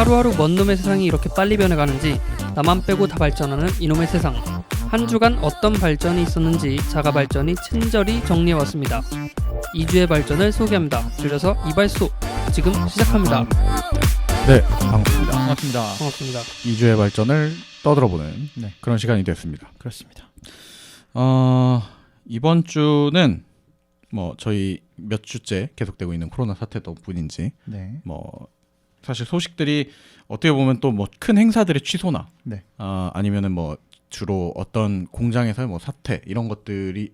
하루하루 먼 놈의 세상이 이렇게 빨리 변해가는지 나만 빼고 다 발전하는 이놈의 세상. 한 주간 어떤 발전이 있었는지 자가발전이 친절히 정리해왔습니다. 2주의 발전을 소개합니다. 줄여서 이발소. 지금 시작합니다. 네, 반갑습니다. 반갑습니다. 2주의 발전을 떠들어보는 그런 시간이 됐습니다. 그렇습니다. 이번 주는 뭐 저희 몇 주째 계속되고 있는 코로나 사태 덕분인지 뭐 사실 소식들이 어떻게 보면 또 뭐 큰 행사들의 취소나 아니면은 뭐 주로 어떤 공장에서의 뭐 사태 이런 것들이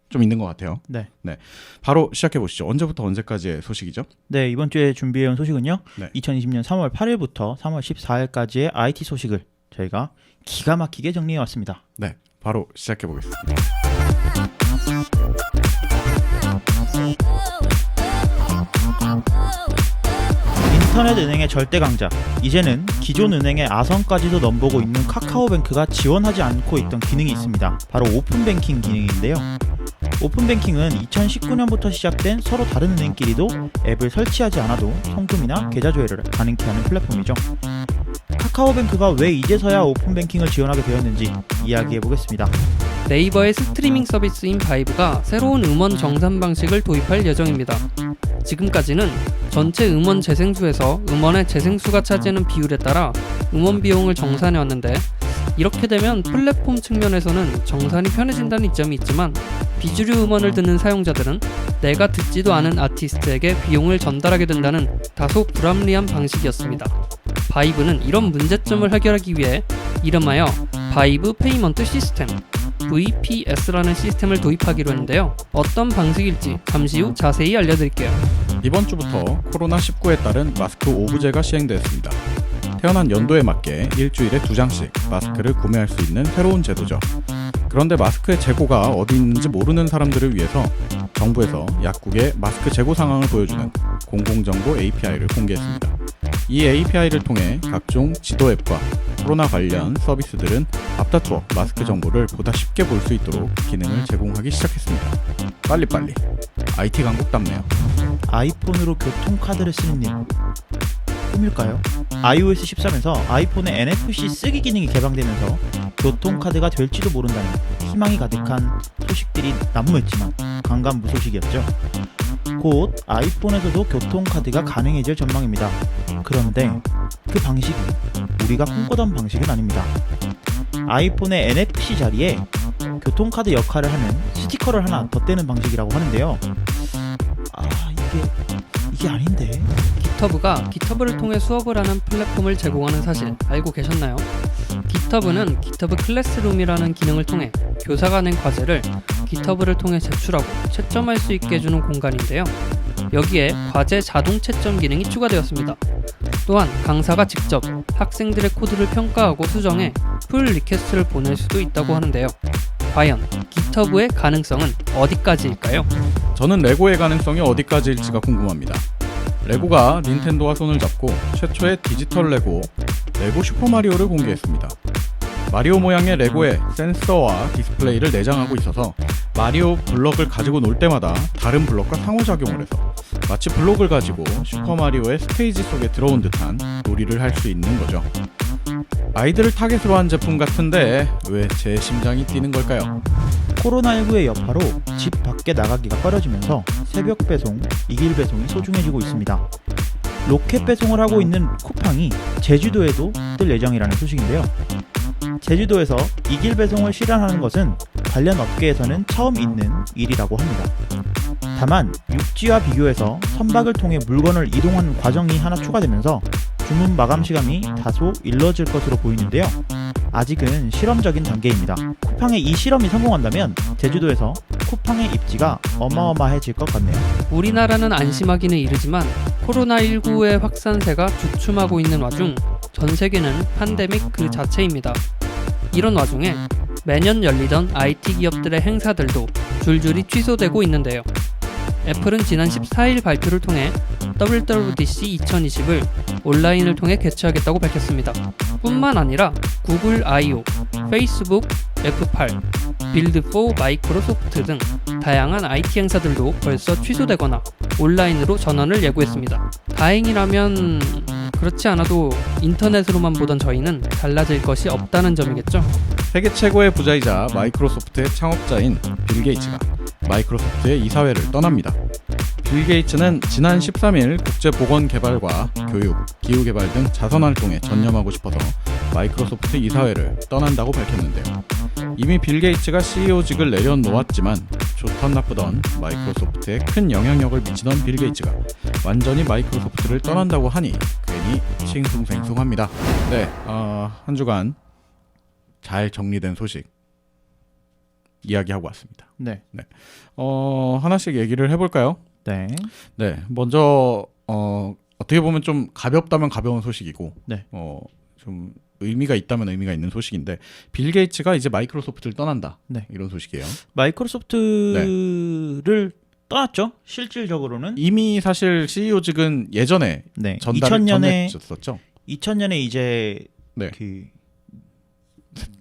좀 있는 것 같아요. 네. 바로 시작해 보시죠. 언제부터 언제까지의 소식이죠? 네, 이번 주에 준비해온 소식은요. 네. 2020년 3월 8일부터 3월 14일까지의 IT 소식을 저희가 기가 막히게 정리해 왔습니다. 네, 바로 시작해 보겠습니다. 인터넷 은행의 절대 강자, 이제는 기존 은행의 아성까지도 넘보고 있는 카카오뱅크가 지원하지 않고 있던 기능이 있습니다. 바로 오픈뱅킹 기능인데요. 오픈뱅킹은 2019년부터 시작된 서로 다른 은행끼리도 앱을 설치하지 않아도 송금이나 계좌 조회를 가능케 하는 플랫폼이죠. 카카오뱅크가 왜 이제서야 오픈뱅킹을 지원하게 되었는지 이야기해보겠습니다. 네이버의 스트리밍 서비스인 바이브가 새로운 음원 정산 방식을 도입할 예정입니다. 지금까지는 전체 음원 재생수에서 음원의 재생수가 차지하는 비율에 따라 음원 비용을 정산해왔는데, 이렇게 되면 플랫폼 측면에서는 정산이 편해진다는 이점이 있지만 비주류 음원을 듣는 사용자들은 내가 듣지도 않은 아티스트에게 비용을 전달하게 된다는 다소 불합리한 방식이었습니다. 바이브는 이런 문제점을 해결하기 위해 이름하여 바이브 페이먼트 시스템 VPS라는 시스템을 도입하기로 했는데요. 어떤 방식일지 잠시 후 자세히 알려드릴게요. 이번 주부터 코로나19에 따른 마스크 오브제가 시행되었습니다. 태어난 연도에 맞게 일주일에 2장씩 마스크를 구매할 수 있는 새로운 제도죠. 그런데 마스크의 재고가 어디 있는지 모르는 사람들을 위해서 정부에서 약국의 마스크 재고 상황을 보여주는 공공정보 API를 공개했습니다. 이 API를 통해 각종 지도 앱과 코로나 관련 서비스들은 앞다투어 마스크 정보를 보다 쉽게 볼 수 있도록 기능을 제공하기 시작했습니다. 빨리빨리. IT 강국답네요. 아이폰으로 교통카드를 쓰는 일 꿈일까요? iOS 13에서 아이폰의 NFC 쓰기 기능이 개방되면서 교통카드가 될지도 모른다는 희망이 가득한 소식들이 난무했지만 강간무소식이었죠. 곧 아이폰에서도 교통카드가 가능해질 전망입니다. 그런데 그 방식이 우리가 꿈꾸던 방식은 아닙니다. 아이폰의 NFC 자리에 교통카드 역할을 하는 스티커를 하나 덧대는 방식이라고 하는데요. 이게 아닌데. 깃허브가 깃허브를 통해 수업을 하는 플랫폼을 제공하는 사실 알고 계셨나요? 깃허브는 깃허브 클래스룸이라는 기능을 통해 교사가 낸 과제를 깃허브를 통해 제출하고 채점할 수 있게 해주는 공간인데요. 여기에 과제 자동 채점 기능이 추가되었습니다. 또한 강사가 직접 학생들의 코드를 평가하고 수정해 풀 리퀘스트를 보낼 수도 있다고 하는데요. 과연 깃허브의 가능성은 어디까지일까요? 저는 레고의 가능성이 어디까지일지가 궁금합니다. 레고가 닌텐도와 손을 잡고 최초의 디지털 레고 슈퍼마리오를 공개했습니다. 마리오 모양의 레고에 센서와 디스플레이를 내장하고 있어서 마리오 블럭을 가지고 놀 때마다 다른 블럭과 상호작용을 해서 마치 블록을 가지고 슈퍼마리오의 스테이지 속에 들어온 듯한 놀이를 할 수 있는 거죠. 아이들을 타겟으로 한 제품 같은데 왜 제 심장이 뛰는 걸까요? 코로나19의 여파로 집 밖에 나가기가 꺼려지면서 새벽 배송, 이길 배송이 소중해지고 있습니다. 로켓 배송을 하고 있는 쿠팡이 제주도에도 뜰 예정이라는 소식인데요. 제주도에서 이길 배송을 실현하는 것은 관련 업계에서는 처음 있는 일이라고 합니다. 다만 육지와 비교해서 선박을 통해 물건을 이동하는 과정이 하나 추가되면서 주문 마감 시간이 다소 일러질 것으로 보이는데요. 아직은 실험적인 단계입니다. 쿠팡의 이 실험이 성공한다면 제주도에서 쿠팡의 입지가 어마어마해질 것 같네요. 우리나라는 안심하기는 이르지만 코로나19의 확산세가 주춤하고 있는 와중 전 세계는 팬데믹 그 자체입니다. 이런 와중에 매년 열리던 IT 기업들의 행사들도 줄줄이 취소되고 있는데요. 애플은 지난 14일 발표를 통해 WWDC 2020을 온라인을 통해 개최하겠다고 밝혔습니다. 뿐만 아니라 구글 I.O., 페이스북, F8, 빌드4 마이크로소프트 등 다양한 IT 행사들도 벌써 취소되거나 온라인으로 전환을 예고했습니다. 다행이라면 그렇지 않아도 인터넷으로만 보던 저희는 달라질 것이 없다는 점이겠죠. 세계 최고의 부자이자 마이크로소프트의 창업자인 빌 게이츠가 마이크로소프트의 이사회를 떠납니다. 빌 게이츠는 지난 13일 국제보건개발과 교육, 기후개발 등 자선활동에 전념하고 싶어서 마이크로소프트 이사회를 떠난다고 밝혔는데요. 이미 빌 게이츠가 CEO직을 내려놓았지만 좋던 나쁘던 마이크로소프트에 큰 영향력을 미치던 빌 게이츠가 완전히 마이크로소프트를 떠난다고 하니 괜히 싱숭생숭합니다. 네, 한 주간 잘 정리된 소식 이야기하고 왔습니다. 네. 하나씩 얘기를 해볼까요? 네. 네, 먼저 어떻게 보면 좀 가볍다면 가벼운 소식이고, 네. 좀 의미가 있다면 의미가 있는 소식인데, 빌 게이츠가 이제 마이크로소프트를 떠난다. 네. 이런 소식이에요. 마이크로소프트를 떠났죠. 실질적으로는 이미 사실 CEO직은 예전에 네. 전해졌었죠. 2000년에 이제 네. 그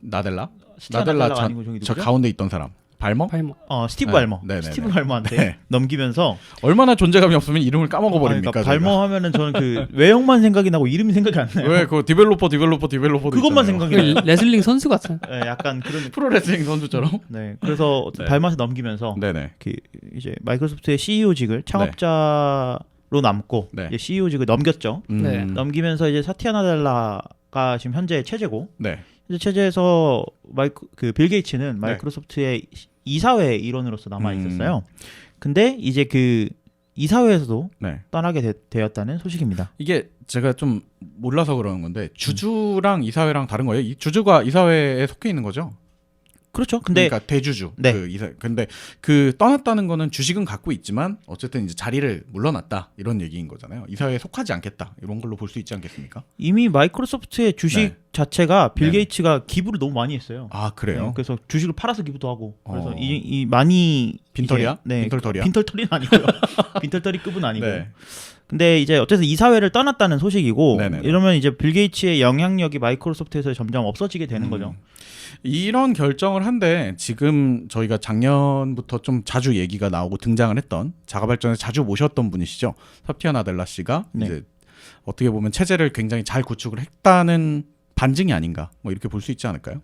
나델라 나델라 아니고 저기 저 누구죠? 가운데 있던 사람. 발머? 스티브 네. 발머. 네네네. 스티브 발머한테 네. 넘기면서 얼마나 존재감이 없으면 이름을 까먹어 버립니까? 그러니까 발머 하면은 저는 그 외형만 생각이 나고 이름이 생각이 안 나요. 왜 그 디벨로퍼 그것만 생각이 나요. 레슬링 선수 같아요. 네, 약간 그런 프로레슬링 선수처럼. 네. 그래서 네. 발머한테 넘기면서 네네. 그 이제 마이크로소프트의 CEO직을 창업자로 남고 네. 이제 CEO직을 넘겼죠. 네. 넘기면서 이제 사티아 나델라가 지금 현재 체제고 네. 현재 체제에서 빌 게이츠는 마이크로소프트의 이사회 일원으로서 남아 있었어요. 근데 이제 그 이사회에서도 네. 떠나게 되었다는 소식입니다. 이게 제가 좀 몰라서 그러는 건데 주주랑 이사회랑 다른 거예요? 이 주주가 이사회에 속해 있는 거죠? 그렇죠. 근데 그러니까 대주주. 네. 그 이사. 근데 그 떠났다는 거는 주식은 갖고 있지만 어쨌든 이제 자리를 물러났다 이런 얘기인 거잖아요. 이사회에 속하지 않겠다 이런 걸로 볼 수 있지 않겠습니까? 이미 마이크로소프트의 주식 네. 자체가 빌 네. 게이츠가 기부를 너무 많이 했어요. 아 그래요? 네, 그래서 주식을 팔아서 기부도 하고 그래서 어. 이 많이 빈털이야? 이제, 네, 빈털털이야? 빈털털이는 아니고요. 빈털털이급은 아니고. 네. 근데 이제 어쨌든 이사회를 떠났다는 소식이고 네네네. 이러면 이제 빌 게이츠의 영향력이 마이크로소프트에서 점점 없어지게 되는 거죠. 이런 결정을 한데 지금 저희가 작년부터 좀 자주 얘기가 나오고 등장을 했던 자가발전에 자주 모셨던 분이시죠. 사티아 나델라 씨가 네. 이제 어떻게 보면 체제를 굉장히 잘 구축을 했다는 반증이 아닌가 뭐 이렇게 볼 수 있지 않을까요?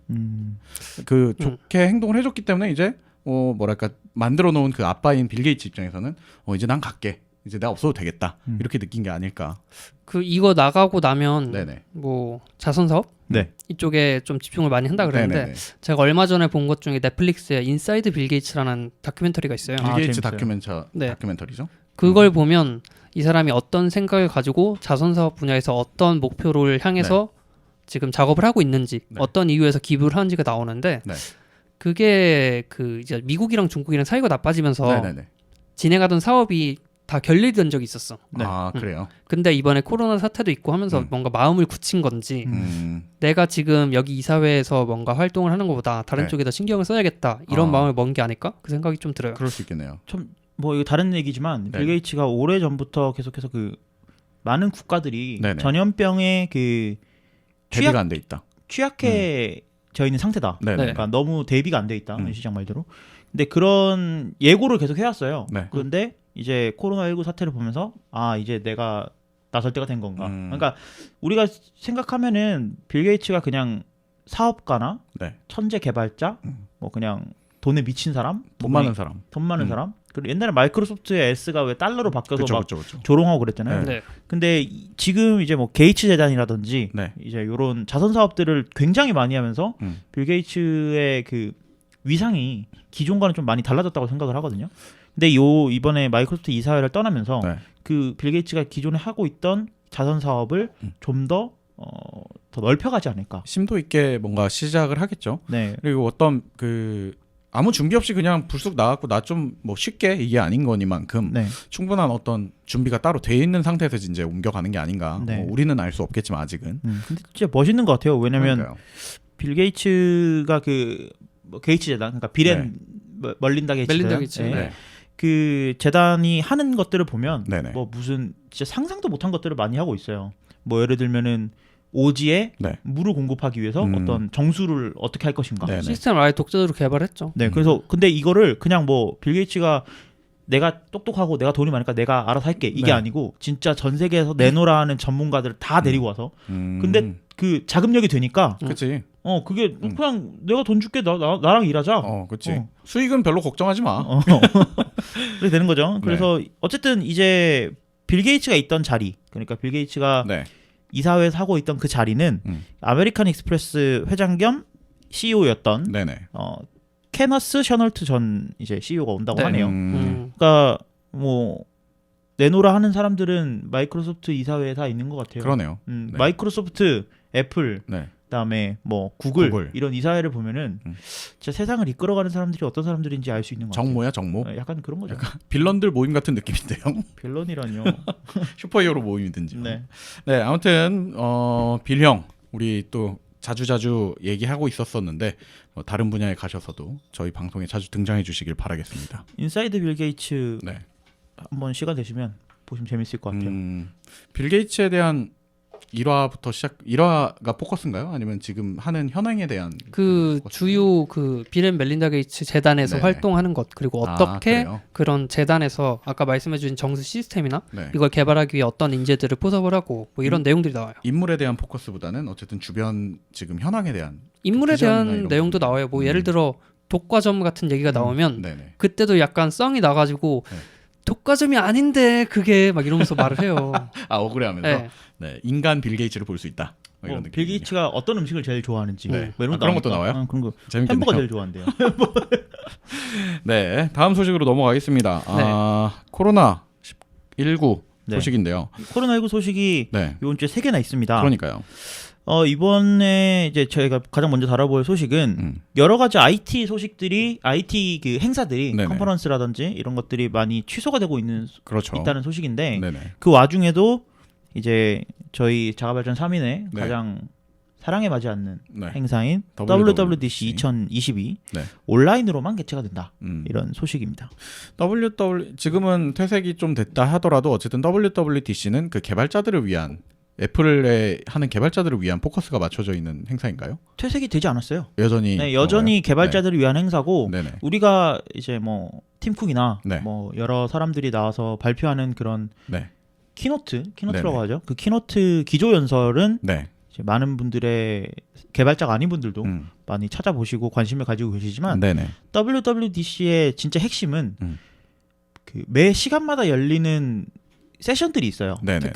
그 좋게 행동을 해줬기 때문에 이제 뭐랄까 만들어 놓은 그 아빠인 빌 게이츠 입장에서는 이제 난 갈게. 이제 내가 없어도 되겠다. 이렇게 느낀 게 아닐까. 이거 나가고 나면 네네. 뭐 자선 사업 네. 이쪽에 좀 집중을 많이 한다 그랬는데 네네네. 제가 얼마 전에 본 것 중에 넷플릭스에 인사이드 빌 게이츠라는 다큐멘터리가 있어요. 빌 게이츠 재밌어요. 네. 다큐멘터리죠. 그걸 보면 이 사람이 어떤 생각을 가지고 자선 사업 분야에서 어떤 목표를 향해서 지금 작업을 하고 있는지 네. 어떤 이유에서 기부를 하는지가 나오는데 네. 그게 그 이제 미국이랑 중국이랑 사이가 나빠지면서 네네네. 진행하던 사업이 다 결렬된 적이 있었어. 네. 아 그래요. 근데 이번에 코로나 사태도 있고 하면서 뭔가 마음을 굳힌 건지 내가 지금 여기 이사회에서 뭔가 활동을 하는 것보다 다른 네. 쪽에 더 신경을 써야겠다 이런 마음을 먹은 게 아닐까? 그 생각이 좀 들어요. 그럴 수 있겠네요. 뭐 이거 다른 얘기지만 네. 빌 게이츠가 오래 전부터 계속해서 그 많은 국가들이 네네. 전염병에 그 대비가 안 돼 있다. 취약해져 있는 상태다. 네네. 그러니까 너무 대비가 안 돼 있다. 시장 말대로. 근데 그런 예고를 계속 해왔어요. 네. 그런데 이제 코로나19 사태를 보면서 이제 내가 나설 때가 된 건가. 그러니까 우리가 생각하면은 빌 게이츠가 그냥 사업가나 네. 천재 개발자, 뭐 그냥 돈에 미친 사람, 돈 많은 사람. 돈 많은 사람. 그리고 옛날에 마이크로소프트의 S가 왜 달러로 바뀌어서 막 그쵸. 조롱하고 그랬잖아요. 네. 근데 지금 이제 뭐 게이츠 재단이라든지 네. 이제 이런 자선 사업들을 굉장히 많이 하면서 빌 게이츠의 그 위상이 기존과는 좀 많이 달라졌다고 생각을 하거든요. 근데 이번에 마이크로소프트 이사회를 떠나면서 네. 그 빌 게이츠가 기존에 하고 있던 자선 사업을 좀 더 넓혀가지 않을까. 심도 있게 뭔가 시작을 하겠죠. 네. 그리고 어떤 그 아무 준비 없이 그냥 불쑥 나갔고 나 좀 뭐 쉽게 이게 아닌 거니만큼 네. 충분한 어떤 준비가 따로 돼 있는 상태에서 이제 옮겨가는 게 아닌가. 네. 뭐 우리는 알 수 없겠지만 아직은. 근데 진짜 멋있는 것 같아요. 왜냐면 그러니까요. 빌 게이츠가 뭐 게이츠 재단, 그러니까 빌앤 멀린다 게이츠 멜린다 재단, 게이츠. 네. 그 재단이 하는 것들을 보면 네네. 뭐 무슨 진짜 상상도 못한 것들을 많이 하고 있어요. 뭐 예를 들면은 오지에 네. 물을 공급하기 위해서 어떤 정수를 어떻게 할 것인가. 네네. 시스템을 아예 독자적으로 개발했죠. 네, 그래서 근데 이거를 그냥 뭐 빌 게이츠가 내가 똑똑하고 내가 돈이 많으니까 내가 알아서 할게 이게 네. 아니고 진짜 전 세계에서 내노라 하는 전문가들을 다 데리고 와서 음. 근데 그 자금력이 되니까 그치. 그게 그냥 내가 돈 줄게 나랑 일하자. 그치. 어. 수익은 별로 걱정하지 마. 그렇게 되는 거죠. 그래서 어쨌든 이제 빌 게이츠가 있던 자리, 그러니까 빌 게이츠가 네. 이사회에서 하고 있던 그 자리는 아메리칸 익스프레스 회장 겸 CEO였던 네네. 케너스 셔널트 전 이제 CEO가 온다고 네. 하네요. 그러니까 뭐 내노라 하는 사람들은 마이크로소프트 이사회에 다 있는 것 같아요. 그러네요. 네. 마이크로소프트, 애플, 네. 그다음에 뭐 구글, 구글. 이런 이사회를 보면은 진짜 세상을 이끌어가는 사람들이 어떤 사람들인지 알 수 있는 것 같아요. 정모야 정모. 약간 그런 거죠. 빌런들 모임 같은 느낌인데요. 빌런이라뇨. 슈퍼히어로 모임이든지. 네. 네, 아무튼 빌형 우리 또 자주자주 얘기하고 있었었는데 다른 분야에 가셔서도 저희 방송에 자주 등장해 주시길 바라겠습니다. 인사이드 빌 게이츠 네. 한번 시간 되시면 보시면 재밌을 것 같아요. 빌 게이츠에 대한 1화가 포커스인가요? 아니면 지금 하는 현황에 대한 그 주요 그 빌 앤 멜린다 게이츠 재단에서 네네. 활동하는 것 그리고 어떻게 그래요? 그런 재단에서 아까 말씀해주신 정수 시스템이나 네. 이걸 개발하기 위해 어떤 인재들을 포섭을 하고 뭐 이런 내용들이 나와요. 인물에 대한 포커스보다는 어쨌든 주변 지금 현황에 대한 인물에 비전이나 대한 이런 내용도 부분. 나와요. 뭐 예를 들어 독과점 같은 얘기가 나오면 네네. 그때도 약간 썽이 나가지고 네. 독과점이 아닌데 그게 막 이러면서 말을 해요. 억울해하면서 네. 네, 인간 빌 게이츠를 볼 수 있다. 뭐 이런 빌 느낌이군요. 게이츠가 어떤 음식을 제일 좋아하는지 네. 뭐 이런 그런 것도 것도 나오니까. 나와요? 그런 거. 재밌겠네요. 햄버거 제일 좋아한대요. 네, 다음 소식으로 넘어가겠습니다. 코로나 19 네. 소식인데요. 코로나19 소식이 네, 이번 주에 3개나 있습니다. 그러니까요. 이번에 이제 저희가 가장 먼저 다뤄볼 소식은 여러 가지 IT 소식들이 IT 그 행사들이 네네. 컨퍼런스라든지 이런 것들이 많이 취소가 되고 그렇죠. 있다는 소식인데 네네. 그 와중에도 이제 저희 자가발전 3인의 네. 가장 사랑에 맞지 않는 네. 행사인 WWDC. WWDC 2022 네. 온라인으로만 개최가 된다. 음. 이런 소식입니다. 지금은 퇴색이 좀 됐다 하더라도 어쨌든 WWDC는 그 개발자들을 위한 애플에 하는 개발자들을 위한 포커스가 맞춰져 있는 행사인가요? 퇴색이 되지 않았어요. 여전히 네, 여전히 그런가요? 개발자들을 위한 행사고 네네. 우리가 이제 뭐 팀쿡이나 네. 뭐 여러 사람들이 나와서 발표하는 그런 네. 키노트라고 네네. 하죠. 그 키노트 기조 연설은 네. 이제 많은 분들의 개발자가 아닌 분들도 음. 많이 찾아보시고 관심을 가지고 계시지만 네네. WWDC의 진짜 핵심은 음. 그 매 시간마다 열리는 세션들이 있어요. 네네.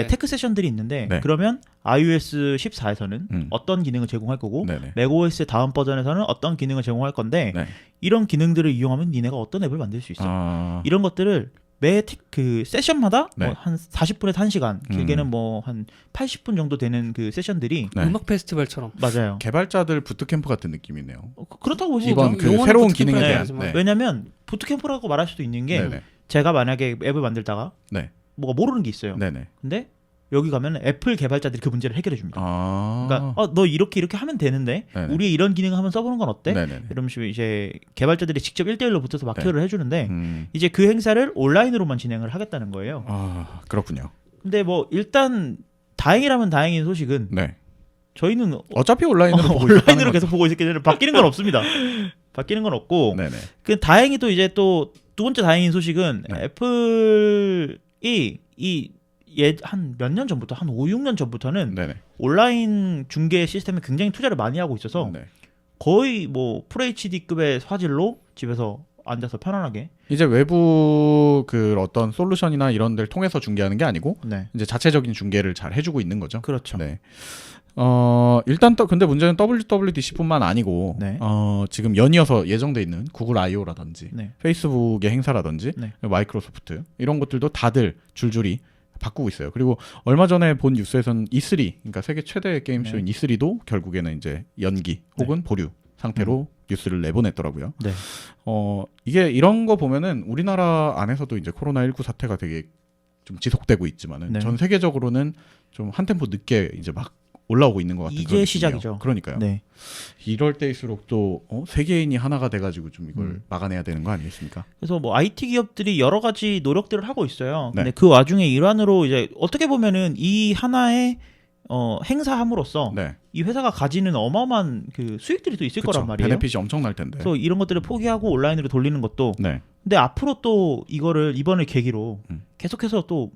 테크 세션들이 있는데 네. 그러면 iOS 14에서는 어떤 기능을 제공할 거고 네네. 맥OS 다음 버전에서는 어떤 기능을 제공할 건데 네. 이런 기능들을 이용하면 니네가 어떤 앱을 만들 수 있어. 이런 것들을 매 그 세션마다 네. 뭐 한 40분에서 1시간, 길게는 뭐 한 80분 정도 되는 그 세션들이 네. 음악 페스티벌처럼. 맞아요. 개발자들 부트캠프 같은 느낌이네요. 그렇다고 보시죠. 이번 그 용어는 새로운 부트캠프 기능에 대한. 하지만. 네. 왜냐면 부트캠프라고 말할 수도 있는 게 네네. 제가 만약에 앱을 만들다가 네. 뭐가 모르는 게 있어요. 네네. 근데 여기 가면 애플 개발자들이 그 문제를 해결해 줍니다. 그러니까 너 이렇게 하면 되는데 네네. 우리 이런 기능을 한번 써보는 건 어때? 네네. 이런 식으로 이제 개발자들이 직접 1대1로 붙어서 마케팅을 해주는데 음. 이제 그 행사를 온라인으로만 진행을 하겠다는 거예요. 그렇군요. 근데 뭐 일단 다행이라면 다행인 소식은 네. 저희는 어차피 온라인으로 보고 온라인으로 계속 보고 있기 때문에 바뀌는 건 없습니다. 바뀌는 건 없고 네네. 그 다행히 또 이제 또 두 번째 다행인 소식은 네. 애플이 한 몇 년 전부터 한 5, 6년 전부터는 네네. 온라인 중계 시스템에 굉장히 투자를 많이 하고 있어서 네. 거의 뭐 FHD급의 화질로 집에서 앉아서 편안하게 이제 외부 그 어떤 솔루션이나 이런 데를 통해서 중계하는 게 아니고 네 이제 자체적인 중계를 잘 해주고 있는 거죠. 그렇죠. 네. 일단 또 근데 문제는 WWDC뿐만 아니고 네. 지금 연이어서 예정돼 있는 구글 I/O라든지 네. 페이스북의 행사라든지 네. 마이크로소프트 이런 것들도 다들 줄줄이 바꾸고 있어요. 그리고 얼마 전에 본 뉴스에서는 E3, 그러니까 세계 최대 게임쇼인 네. E3도 결국에는 이제 연기 혹은 보류 상태로 뉴스를 내보냈더라고요. 네. 이게 이런 거 보면은 우리나라 안에서도 이제 코로나19 사태가 되게 좀 지속되고 있지만은 네. 전 세계적으로는 좀 한 템포 늦게 이제 막 올라오고 있는 것 같은 이제 그런 느낌이에요. 시작이죠. 그러니까요. 네. 이럴 때일수록 또 세계인이 하나가 돼가지고 좀 이걸 음. 막아내야 되는 거 아니겠습니까? 그래서 뭐 IT 기업들이 여러 가지 노력들을 하고 있어요. 근데 네. 그 와중에 일환으로 이제 어떻게 보면은 이 하나의 행사함으로써 네. 이 회사가 가지는 어마어마한 그 수익들이 또 있을 그쵸. 거란 말이에요. 베네핏이 엄청날 텐데. 그래서 이런 것들을 포기하고 온라인으로 돌리는 것도 네. 근데 앞으로 또 이거를 이번을 계기로 음. 계속해서 또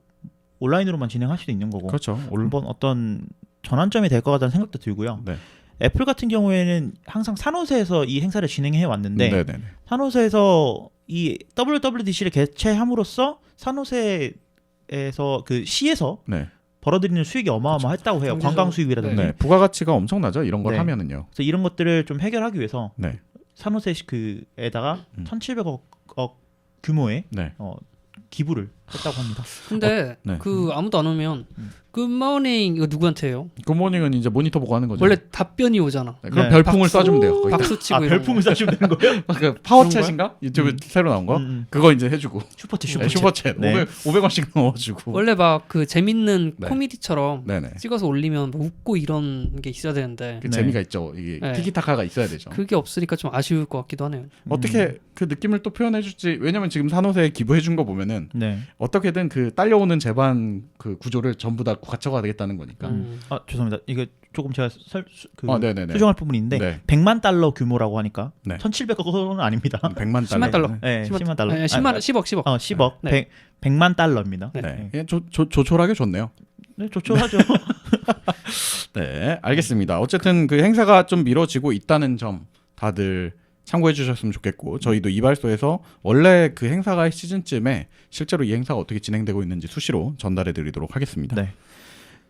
온라인으로만 진행할 수도 있는 거고 그렇죠. 한번 어떤 전환점이 될 것 같다는 생각도 들고요. 네. 애플 같은 경우에는 항상 산호세에서 이 행사를 진행해 왔는데 네네네. 산호세에서 이 WWDC를 개최함으로써 산호세에서 그 시에서 네. 벌어들이는 수익이 어마어마했다고 해요. 경제적- 관광 수익이라든지. 네. 부가가치가 엄청나죠. 이런 걸 네. 하면은요. 그래서 이런 것들을 좀 해결하기 위해서 네. 산호세 그에다가 1,700억 규모의 네. 기부를 했다고 합니다. 근데 네. 그 아무도 안 오면 굿모닝 이거 누구한테 해요? 굿모닝은 이제 모니터 보고 하는 거죠. 원래 답변이 오잖아. 네, 그럼 네. 별풍을 박수. 쏴주면 돼요. 거기다. 박수 치고 이런 별풍을 쏴주면 되는 거예요? 그 파워챗인가? 유튜브 새로 나온 거? 그거 이제 해주고. 슈퍼챗 네, 슈퍼챗. 네. 500원씩 넣어주고. 거. 원래 막 그 재밌는 네. 코미디처럼 네네. 찍어서 올리면 막 웃고 이런 게 있어야 되는데 그 네. 재미가 있죠. 이게 네. 티키타카가 있어야 되죠. 그게 없으니까 좀 아쉬울 것 같기도 하네요. 어떻게 그 느낌을 또 표현해줄지. 왜냐면 지금 산호세에 기부해준 거 보면은 네. 어떻게든 그 딸려오는 재반 그 구조를 전부 다 갖춰가야 되겠다는 거니까. 죄송합니다. 이거 조금 제가 네네네. 수정할 부분인데 네. 100만 달러 규모라고 하니까 네. 1,700억은 아닙니다. 100만 10만 달러. 네, 10만 달러. 아니, 10억. 10억. 네. 100만 달러입니다. 네. 네. 그냥 조촐하게 좋네요. 네, 조촐하죠. 네, 알겠습니다. 어쨌든 그 행사가 좀 미뤄지고 있다는 점 다들 참고해 주셨으면 좋겠고 저희도 이발소에서 원래 그 행사가 시즌쯤에 실제로 이 행사가 어떻게 진행되고 있는지 수시로 전달해 드리도록 하겠습니다. 네.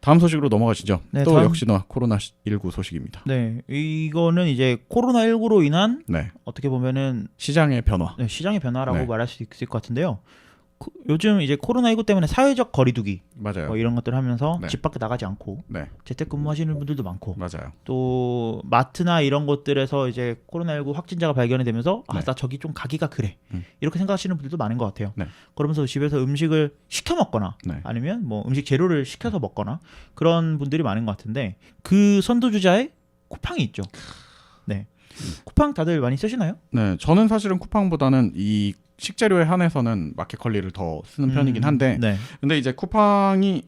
다음 소식으로 넘어가시죠. 네, 또 다음- 역시나 코로나19 소식입니다. 네. 이거는 이제 코로나19로 인한 네, 어떻게 보면은 시장의 변화. 시장의 변화라고 네. 말할 수 있을 것 같은데요. 요즘 이제 코로나19 때문에 사회적 거리두기 맞아요. 이런 것들을 하면서 네. 집 밖에 나가지 않고 네, 재택근무하시는 분들도 많고 맞아요. 또 마트나 이런 곳들에서 이제 코로나19 확진자가 발견이 되면서 네. 나 저기 좀 가기가 그래 이렇게 생각하시는 분들도 많은 것 같아요. 네. 그러면서 집에서 음식을 시켜 먹거나 네. 아니면 뭐 음식 재료를 시켜서 먹거나 그런 분들이 많은 것 같은데 그 선두주자에 쿠팡이 있죠. 네, 쿠팡 다들 많이 쓰시나요? 네, 저는 사실은 쿠팡보다는 이 식재료에 한해서는 마켓컬리를 더 쓰는 편이긴 한데 네, 근데 이제 쿠팡이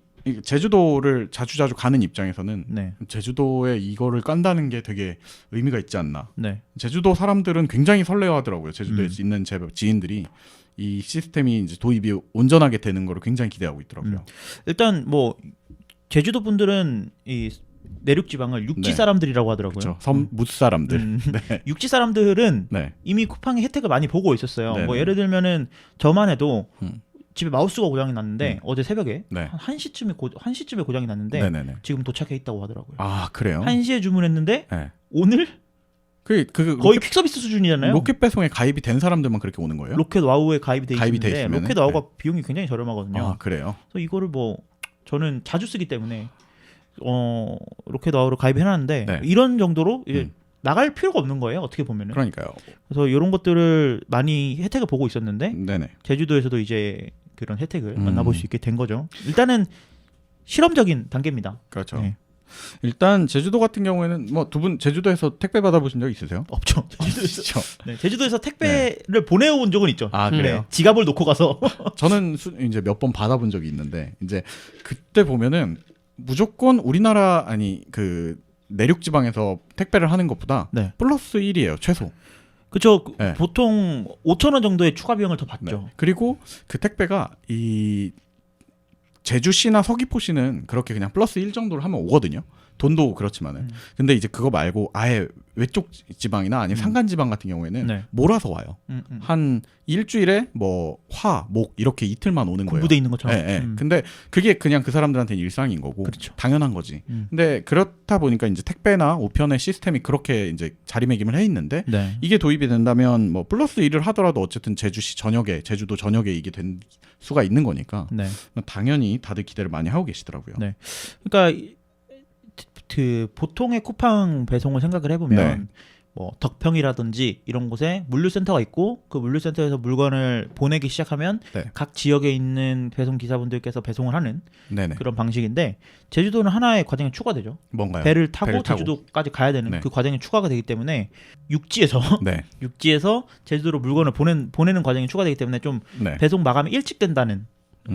제주도를 자주자주 가는 입장에서는 네, 제주도에 이거를 깐다는 게 되게 의미가 있지 않나. 네, 제주도 사람들은 굉장히 설레어하더라고요. 제주도에 있는 제 지인들이 이 시스템이 이제 도입이 온전하게 되는 거를 굉장히 기대하고 있더라고요. 일단 뭐 제주도 분들은 이 내륙 지방을 육지 네. 사람들이라고 하더라고요. 그렇죠. 섬 무사람들. 네. 육지 사람들은 네. 이미 쿠팡의 혜택을 많이 보고 있었어요. 네네. 뭐 예를 들면은 저만 해도 음. 집에 마우스가 고장이 났는데 어제 새벽에 네. 한 1시쯤에 고장이 났는데 네네네. 지금 도착해 있다고 하더라고요. 아 그래요? 1시에 주문했는데 네. 오늘 그 거의 퀵서비스 수준이잖아요. 로켓 배송에 가입이 된 사람들만 그렇게 오는 거예요? 로켓 와우에 가입이 돼 가입이 돼 있는데 있으면은? 로켓 와우가 비용이 굉장히 저렴하거든요. 아 그래요? 그래서 이거를 뭐 저는 자주 쓰기 때문에 로켓 와우로 가입해놨는데 네. 이런 정도로 이제 나갈 필요가 없는 거예요. 어떻게 보면은. 그러니까요. 그래서 이런 것들을 많이 혜택을 보고 있었는데 네네. 제주도에서도 이제 그런 혜택을 만나볼 수 있게 된 거죠. 일단은 실험적인 단계입니다. 그렇죠. 네. 일단 제주도 같은 경우에는 뭐 두 분 제주도에서 택배 받아보신 적 있으세요? 없죠. 제주도에서, 그렇죠. 네, 제주도에서 택배를 보내온 적은 있죠. 아 그래요? 네, 지갑을 놓고 가서 저는 이제 몇 번 받아본 적이 있는데 이제 그때 보면은 무조건 우리나라 아니 그 내륙 지방에서 택배를 하는 것보다 네. 플러스 1이에요 최소. 그쵸. 네. 보통 5,000원 정도의 추가 비용을 더 네. 받죠. 그리고 그 택배가 이 제주시나 서귀포시는 그렇게 그냥 플러스 1 정도를 하면 오거든요. 돈도 그렇지만은. 근데 이제 그거 말고 아예 외쪽 지방이나 아니면 산간 지방 같은 경우에는 네. 몰아서 와요. 한 일주일에 뭐 화, 목 이렇게 이틀만 오는 거예요. 군부대 있는 것처럼. 예, 예. 근데 그게 그냥 그 사람들한테는 일상인 거고 그렇죠. 당연한 거지. 근데 그렇다 보니까 이제 택배나 우편의 시스템이 그렇게 이제 자리매김을 해 있는데 네. 이게 도입이 된다면 뭐 플러스 1을 하더라도 어쨌든 제주시 전역에 제주도 전역에 이게 된 수가 있는 거니까 네. 당연히 다들 기대를 많이 하고 계시더라고요. 네. 그러니까 그 보통의 쿠팡 배송을 생각을 해보면 네. 뭐 덕평이라든지 이런 곳에 물류센터가 있고 그 물류센터에서 물건을 보내기 시작하면 네. 각 지역에 있는 배송 기사분들께서 배송을 하는 네네. 그런 방식인데 제주도는 하나의 과정이 추가되죠. 뭔가요? 배를 타고 배를 타고. 제주도까지 가야 되는 네. 그 과정이 추가가 되기 때문에 육지에서 네. 육지에서 제주도로 물건을 보내는 과정이 추가되기 때문에 좀 네. 배송 마감이 일찍 된다는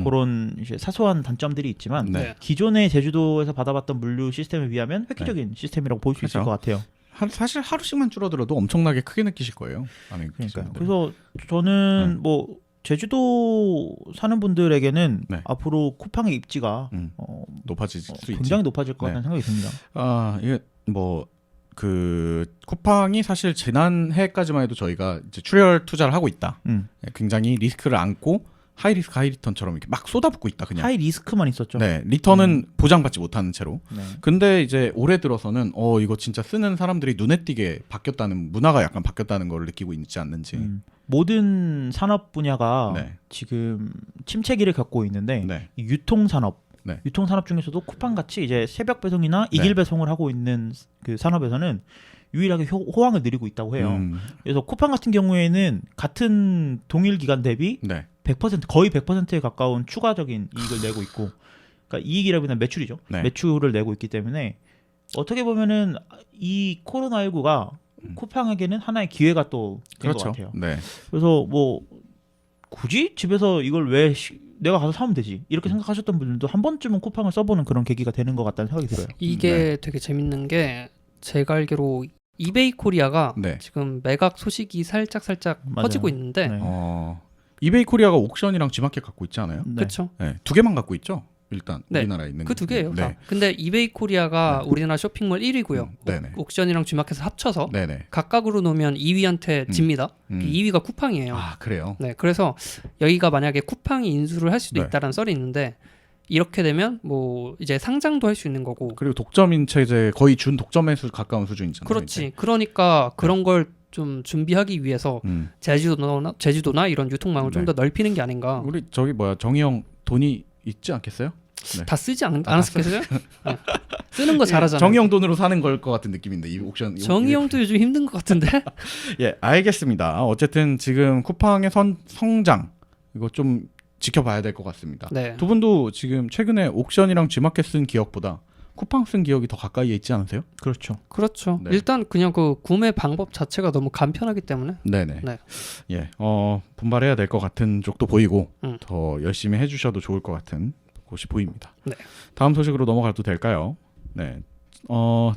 그런 이제 사소한 단점들이 있지만 네. 기존의 제주도에서 받아봤던 물류 시스템에 비하면 획기적인 시스템이라고 볼 수 있을 그렇죠. 것 같아요. 사실 하루씩만 줄어들어도 엄청나게 크게 느끼실 거예요. 아니, 그러니까요. 그래서 저는 뭐 제주도 사는 분들에게는 네. 앞으로 쿠팡의 입지가 높아질 수 있지. 굉장히 높아질 것 같다는 생각이 듭니다. 이게 뭐 그 쿠팡이 사실 지난해까지만 해도 저희가 이제 출혈 투자를 하고 있다. 굉장히 리스크를 안고 하이 리스크 하이 리턴처럼 이렇게 막 쏟아붓고 있다 그냥. 하이 리스크만 있었죠. 네, 리턴은 보장받지 못하는 채로. 네. 근데 이제 올해 들어서는 이거 진짜 쓰는 사람들이 눈에 띄게 바뀌었다는 문화가 약간 바뀌었다는 걸 느끼고 있지 않는지. 모든 산업 분야가 네. 지금 침체기를 겪고 있는데 네. 이 유통산업, 네. 유통산업 중에서도 쿠팡 같이 이제 새벽 배송이나 네. 이길 배송을 하고 있는 그 산업에서는 유일하게 호황을 누리고 있다고 해요. 그래서 쿠팡 같은 경우에는 같은 동일 기간 대비 네. 100% 거의 100%에 가까운 추가적인 이익을 내고 있고, 그러니까 이익이라기보다는 매출이죠. 네. 매출을 내고 있기 때문에 어떻게 보면은 이 코로나19가 쿠팡에게는 하나의 기회가 또 된 것 그렇죠. 같아요. 네. 그래서 뭐 굳이 집에서 이걸 왜 내가 가서 사면 되지 이렇게 생각하셨던 분들도 한 번쯤은 쿠팡을 써보는 그런 계기가 되는 것 같다는 생각이 들어요. 이게 되게 재밌는 게 제가 알기로 이베이 코리아가 네. 지금 매각 소식이 살짝 맞아요. 퍼지고 있는데 네. 이베이 코리아가 옥션이랑 G마켓 갖고 있지 않아요? 네. 그렇죠. 네. 두 개만 갖고 있죠. 일단 네. 우리나라에 있는 그 두 개예요. 네. 다. 근데 이베이 코리아가 우리나라 쇼핑몰 1위고요. 네네. 옥션이랑 G마켓을 합쳐서 네네. 각각으로 놓으면 2위한테 집니다. 2위가 쿠팡이에요. 아 그래요. 네, 그래서 여기가 만약에 쿠팡이 인수를 할 수도 네. 있다라는 썰이 있는데 이렇게 되면 뭐 이제 상장도 할 수 있는 거고. 그리고 독점인 체제 거의 준 독점에 가까운 수준이잖아요. 그렇지. 이제. 그러니까 그런 걸 좀 준비하기 위해서 음. 제주도나 이런 유통망을 좀 더 넓히는 게 아닌가. 우리 저기 정의형 돈이 있지 않겠어요? 네. 다 쓰지 않았겠어요? 네. 쓰는 거 잘하잖아요. 정의형 돈으로 사는 걸 것 같은 느낌인데 이 옥션. 정의형도 요즘 힘든 것 같은데. 예, 알겠습니다. 어쨌든 지금 쿠팡의 성장 이거 좀 지켜봐야 될 것 같습니다. 네. 두 분도 지금 최근에 옥션이랑 G마켓 쓴 기억보다 쿠팡 쓴 기억이 더 가까이에 있지 않으세요? 그렇죠. 그렇죠. 네. 일단 그냥 그 구매 방법 자체가 너무 간편하기 때문에. 네네. 네. 예, 분발해야 될 것 같은 쪽도 보이고 더 열심히 해주셔도 좋을 것 같은 곳이 보입니다. 네. 다음 소식으로 넘어가도 될까요? 네,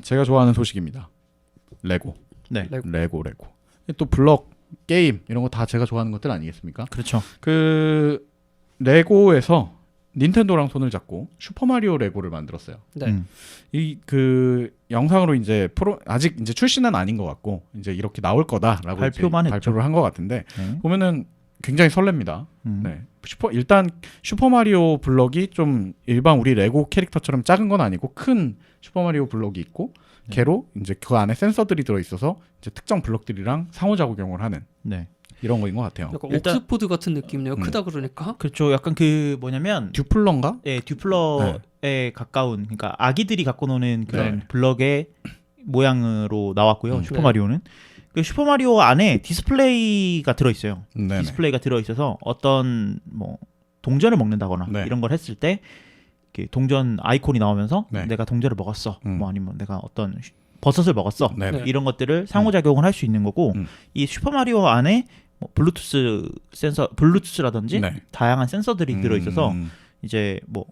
제가 좋아하는 소식입니다. 레고. 네. 레고. 또 블럭 게임 이런 거 다 제가 좋아하는 것들 아니겠습니까? 그렇죠. 그 레고에서 닌텐도랑 손을 잡고 슈퍼마리오 레고를 만들었어요. 네. 이 그 영상으로 이제 아직 이제 출시는 아닌 것 같고 이제 이렇게 나올 거다라고 발표만 이제 발표를 한 것 같은데 네. 보면은 굉장히 설렙니다. 네. 일단 슈퍼마리오 블럭이 좀 일반 우리 레고 캐릭터처럼 작은 건 아니고 큰 슈퍼마리오 블럭이 있고 걔로 이제 그 안에 센서들이 들어 있어서 이제 특정 블럭들이랑 상호작용을 하는 네. 이런 거인 것 같아요. 약간 일단- 옥스포드 같은 느낌이네요. 크다 그러니까. 그렇죠. 약간 그 뭐냐면 듀플러인가? 듀플러에 가까운, 그러니까 아기들이 갖고 노는 그런 네. 블럭의 모양으로 나왔고요. 슈퍼마리오는 그 슈퍼마리오 안에 디스플레이가 들어 있어요. 네네. 디스플레이가 들어 있어서 어떤 뭐 동전을 먹는다거나 네. 이런 걸 했을 때 이렇게 동전 아이콘이 나오면서 네. 내가 동전을 먹었어. 뭐 아니면 내가 어떤 버섯을 먹었어. 네네. 이런 것들을 상호작용을 할 수 있는 거고, 이 슈퍼마리오 안에 뭐 블루투스 센서, 블루투스라든지 네. 다양한 센서들이 들어 있어서 이제 뭐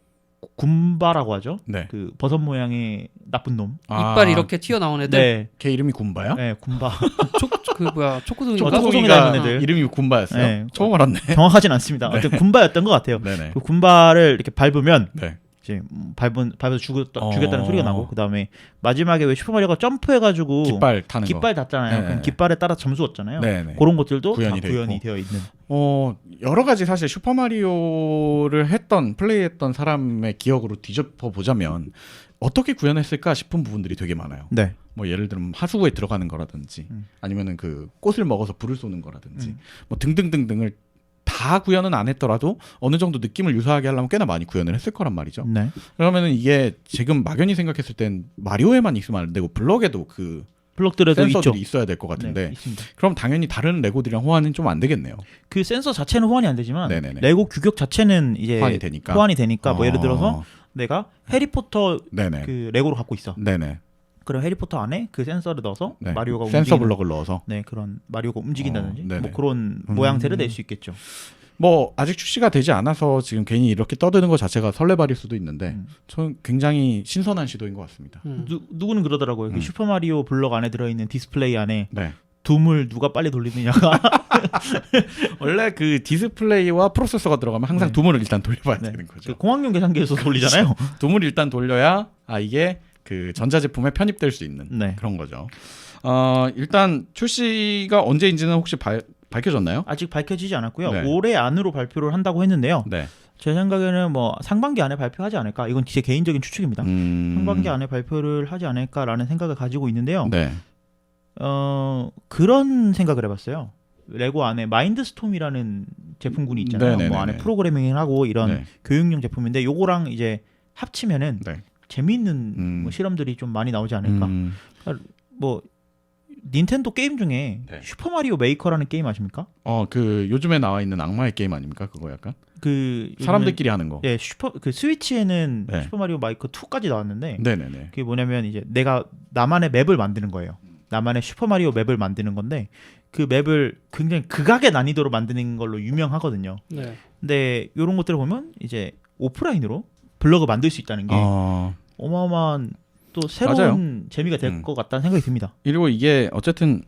군바라고 하죠. 네. 그 버섯 모양의 나쁜 놈. 이빨 이렇게 튀어나온 애들. 네, 걔 이름이 군바야? 네, 군바. 초코송이. 초코송이 닮은 애들. 이름이 군바였어요? 네. 처음 알았네. 정확하진 않습니다. 어쨌든 군바였던 것 같아요. 네네. 그 군바를 이렇게 밟으면 네. 이제 밟아서 죽였다는 소리가 나고, 그 다음에 마지막에 왜 슈퍼마리오가 점프해가지고 깃발 타는 거. 깃발 닿잖아요. 네. 그럼 깃발에 따라 점수 얻잖아요. 네네. 그런 것들도 구현이 다 돼 구현이 있고. 되어 있는. 여러 가지 사실 슈퍼마리오를 플레이했던 사람의 기억으로 뒤집어 보자면 어떻게 구현했을까 싶은 부분들이 되게 많아요. 네. 뭐 예를 들면 하수구에 들어가는 거라든지 아니면은 그 꽃을 먹어서 불을 쏘는 거라든지 뭐 등등등등을 다 구현은 안 했더라도 어느 정도 느낌을 유사하게 하려면 꽤나 많이 구현을 했을 거란 말이죠. 네. 그러면은 이게 지금 막연히 생각했을 땐 마리오에만 있으면 안 되고 블럭에도 그 블럭들에도 센서들이 있죠. 있어야 될 것 같은데 네, 있습니다. 그럼 당연히 다른 레고들이랑 호환은 좀 안 되겠네요. 그 센서 자체는 호환이 안 되지만 네네네. 레고 규격 자체는 이제 호환이 되니까. 뭐 예를 들어서 내가 해리포터 네네. 그 레고를 갖고 있어. 네네. 그럼 해리포터 안에 그 센서를 넣어서 네. 마리오가 센서 움직이는, 블럭을 넣어서 네, 그런 마리오가 움직인다든지 네네. 뭐 그런 모양새를 낼 수 있겠죠. 뭐 아직 출시가 되지 않아서 지금 괜히 이렇게 떠드는 것 자체가 설레발일 수도 있는데 저는 굉장히 신선한 시도인 것 같습니다. 누구는 그러더라고요. 그 슈퍼마리오 블럭 안에 들어있는 디스플레이 안에 네. 둠을 누가 빨리 돌리느냐가 원래 그 디스플레이와 프로세서가 들어가면 항상 네. 둠을 일단 돌려봐야 네. 되는 거죠. 그 공학용 계산기에서 돌리잖아요. 둠을 일단 돌려야 이게 그 전자제품에 편입될 수 있는 네. 그런 거죠. 일단 출시가 언제인지는 혹시 밝혀졌나요? 아직 밝혀지지 않았고요. 네. 올해 안으로 발표를 한다고 했는데요. 네. 제 생각에는 뭐 상반기 안에 발표하지 않을까. 이건 제 개인적인 추측입니다. 상반기 안에 발표를 하지 않을까라는 생각을 가지고 있는데요. 네. 그런 생각을 해봤어요. 레고 안에 마인드스톰이라는 제품군이 있잖아요. 네네네네. 뭐 안에 프로그래밍을 하고 이런 네. 교육용 제품인데 요거랑 이제 합치면은 네. 재미있는 뭐 실험들이 좀 많이 나오지 않을까. 뭐 닌텐도 게임 중에 네. 슈퍼마리오 메이커라는 게임 아십니까? 그 요즘에 나와 있는 악마의 게임 아닙니까? 그거 약간 그 사람들끼리 하는 거. 예, 그 스위치에는 네. 슈퍼마리오 메이커 2까지 나왔는데 네네네. 그게 뭐냐면 이제 내가 나만의 맵을 만드는 거예요. 나만의 슈퍼마리오 맵을 만드는 건데 그 맵을 굉장히 극악의 난이도로 만드는 걸로 유명하거든요. 네. 근데 이런 것들을 보면 이제 오프라인으로 블럭을 만들 수 있다는 게 어마어마한 또 새로운 맞아요. 재미가 될 것 같다는 생각이 듭니다. 그리고 이게 어쨌든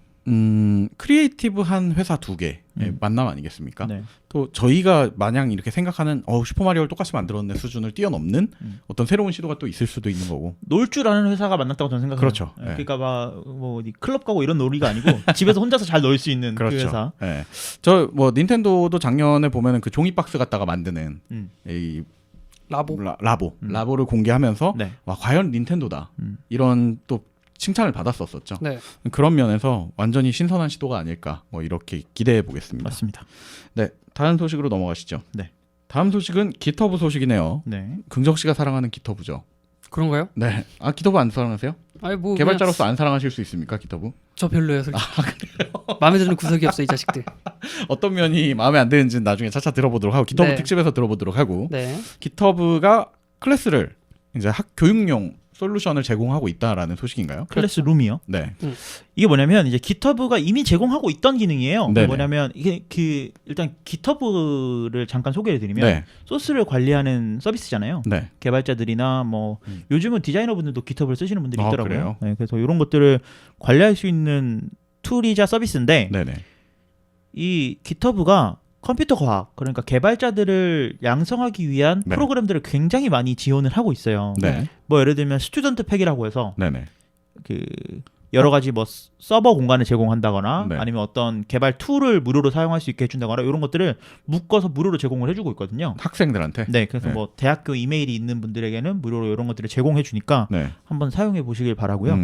크리에이티브한 회사 두 개의 만남 아니겠습니까? 네. 또 저희가 마냥 이렇게 생각하는 슈퍼마리오를 똑같이 만들었네 수준을 뛰어넘는 어떤 새로운 시도가 또 있을 수도 있는 거고. 놀 줄 아는 회사가 만났다고 저는 생각해요. 그렇죠. 네. 네. 그러니까 뭐 클럽 가고 이런 놀이가 아니고 집에서 혼자서 잘 놀 수 있는 그렇죠. 그 회사. 네. 저 뭐 닌텐도도 작년에 보면은 그 종이 박스 갖다가 만드는 이 라보를 공개하면서 네. 와 과연 닌텐도다 이런 또 칭찬을 받았었죠. 네. 그런 면에서 완전히 신선한 시도가 아닐까 뭐 이렇게 기대해 보겠습니다. 맞습니다. 네, 다른 소식으로 넘어가시죠. 네. 다음 소식은 기터브 소식이네요. 네. 긍정 씨가 사랑하는 기터브죠. 그런가요? 네. 기터브 안 사랑하세요? 아니 뭐 개발자로서 안 사랑하실 수 있습니까, 기터브? 저 별로예요, 솔직히. 마음에 드는 구석이 없어 이 자식들. 어떤 면이 마음에 안 드는지는 나중에 차차 들어보도록 하고 기터브 네. 특집에서 들어보도록 하고 네. 기터브가 클래스를 이제 교육용 솔루션을 제공하고 있다라는 소식인가요? 클래스 룸이요. 네. 이게 뭐냐면 이제 기터브가 이미 제공하고 있던 기능이에요. 네네. 뭐냐면 이게 일단 기터브를 잠깐 소개를 드리면 네. 소스를 관리하는 서비스잖아요. 네. 개발자들이나 뭐 요즘은 디자이너분들도 기터브를 쓰시는 분들이 있더라고요. 그래요? 네, 그래서 이런 것들을 관리할 수 있는 툴이자 서비스인데 네네. 이 기터브가 컴퓨터 과학 그러니까 개발자들을 양성하기 위한 네. 프로그램들을 굉장히 많이 지원을 하고 있어요. 네. 뭐 예를 들면 스튜던트 팩이라고 해서 네네. 그 여러 가지 뭐 서버 공간을 제공한다거나 네. 아니면 어떤 개발 툴을 무료로 사용할 수 있게 해준다거나 이런 것들을 묶어서 무료로 제공을 해주고 있거든요. 학생들한테. 네, 그래서 네. 뭐 대학교 이메일이 있는 분들에게는 무료로 이런 것들을 제공해 주니까 네. 한번 사용해 보시길 바라고요.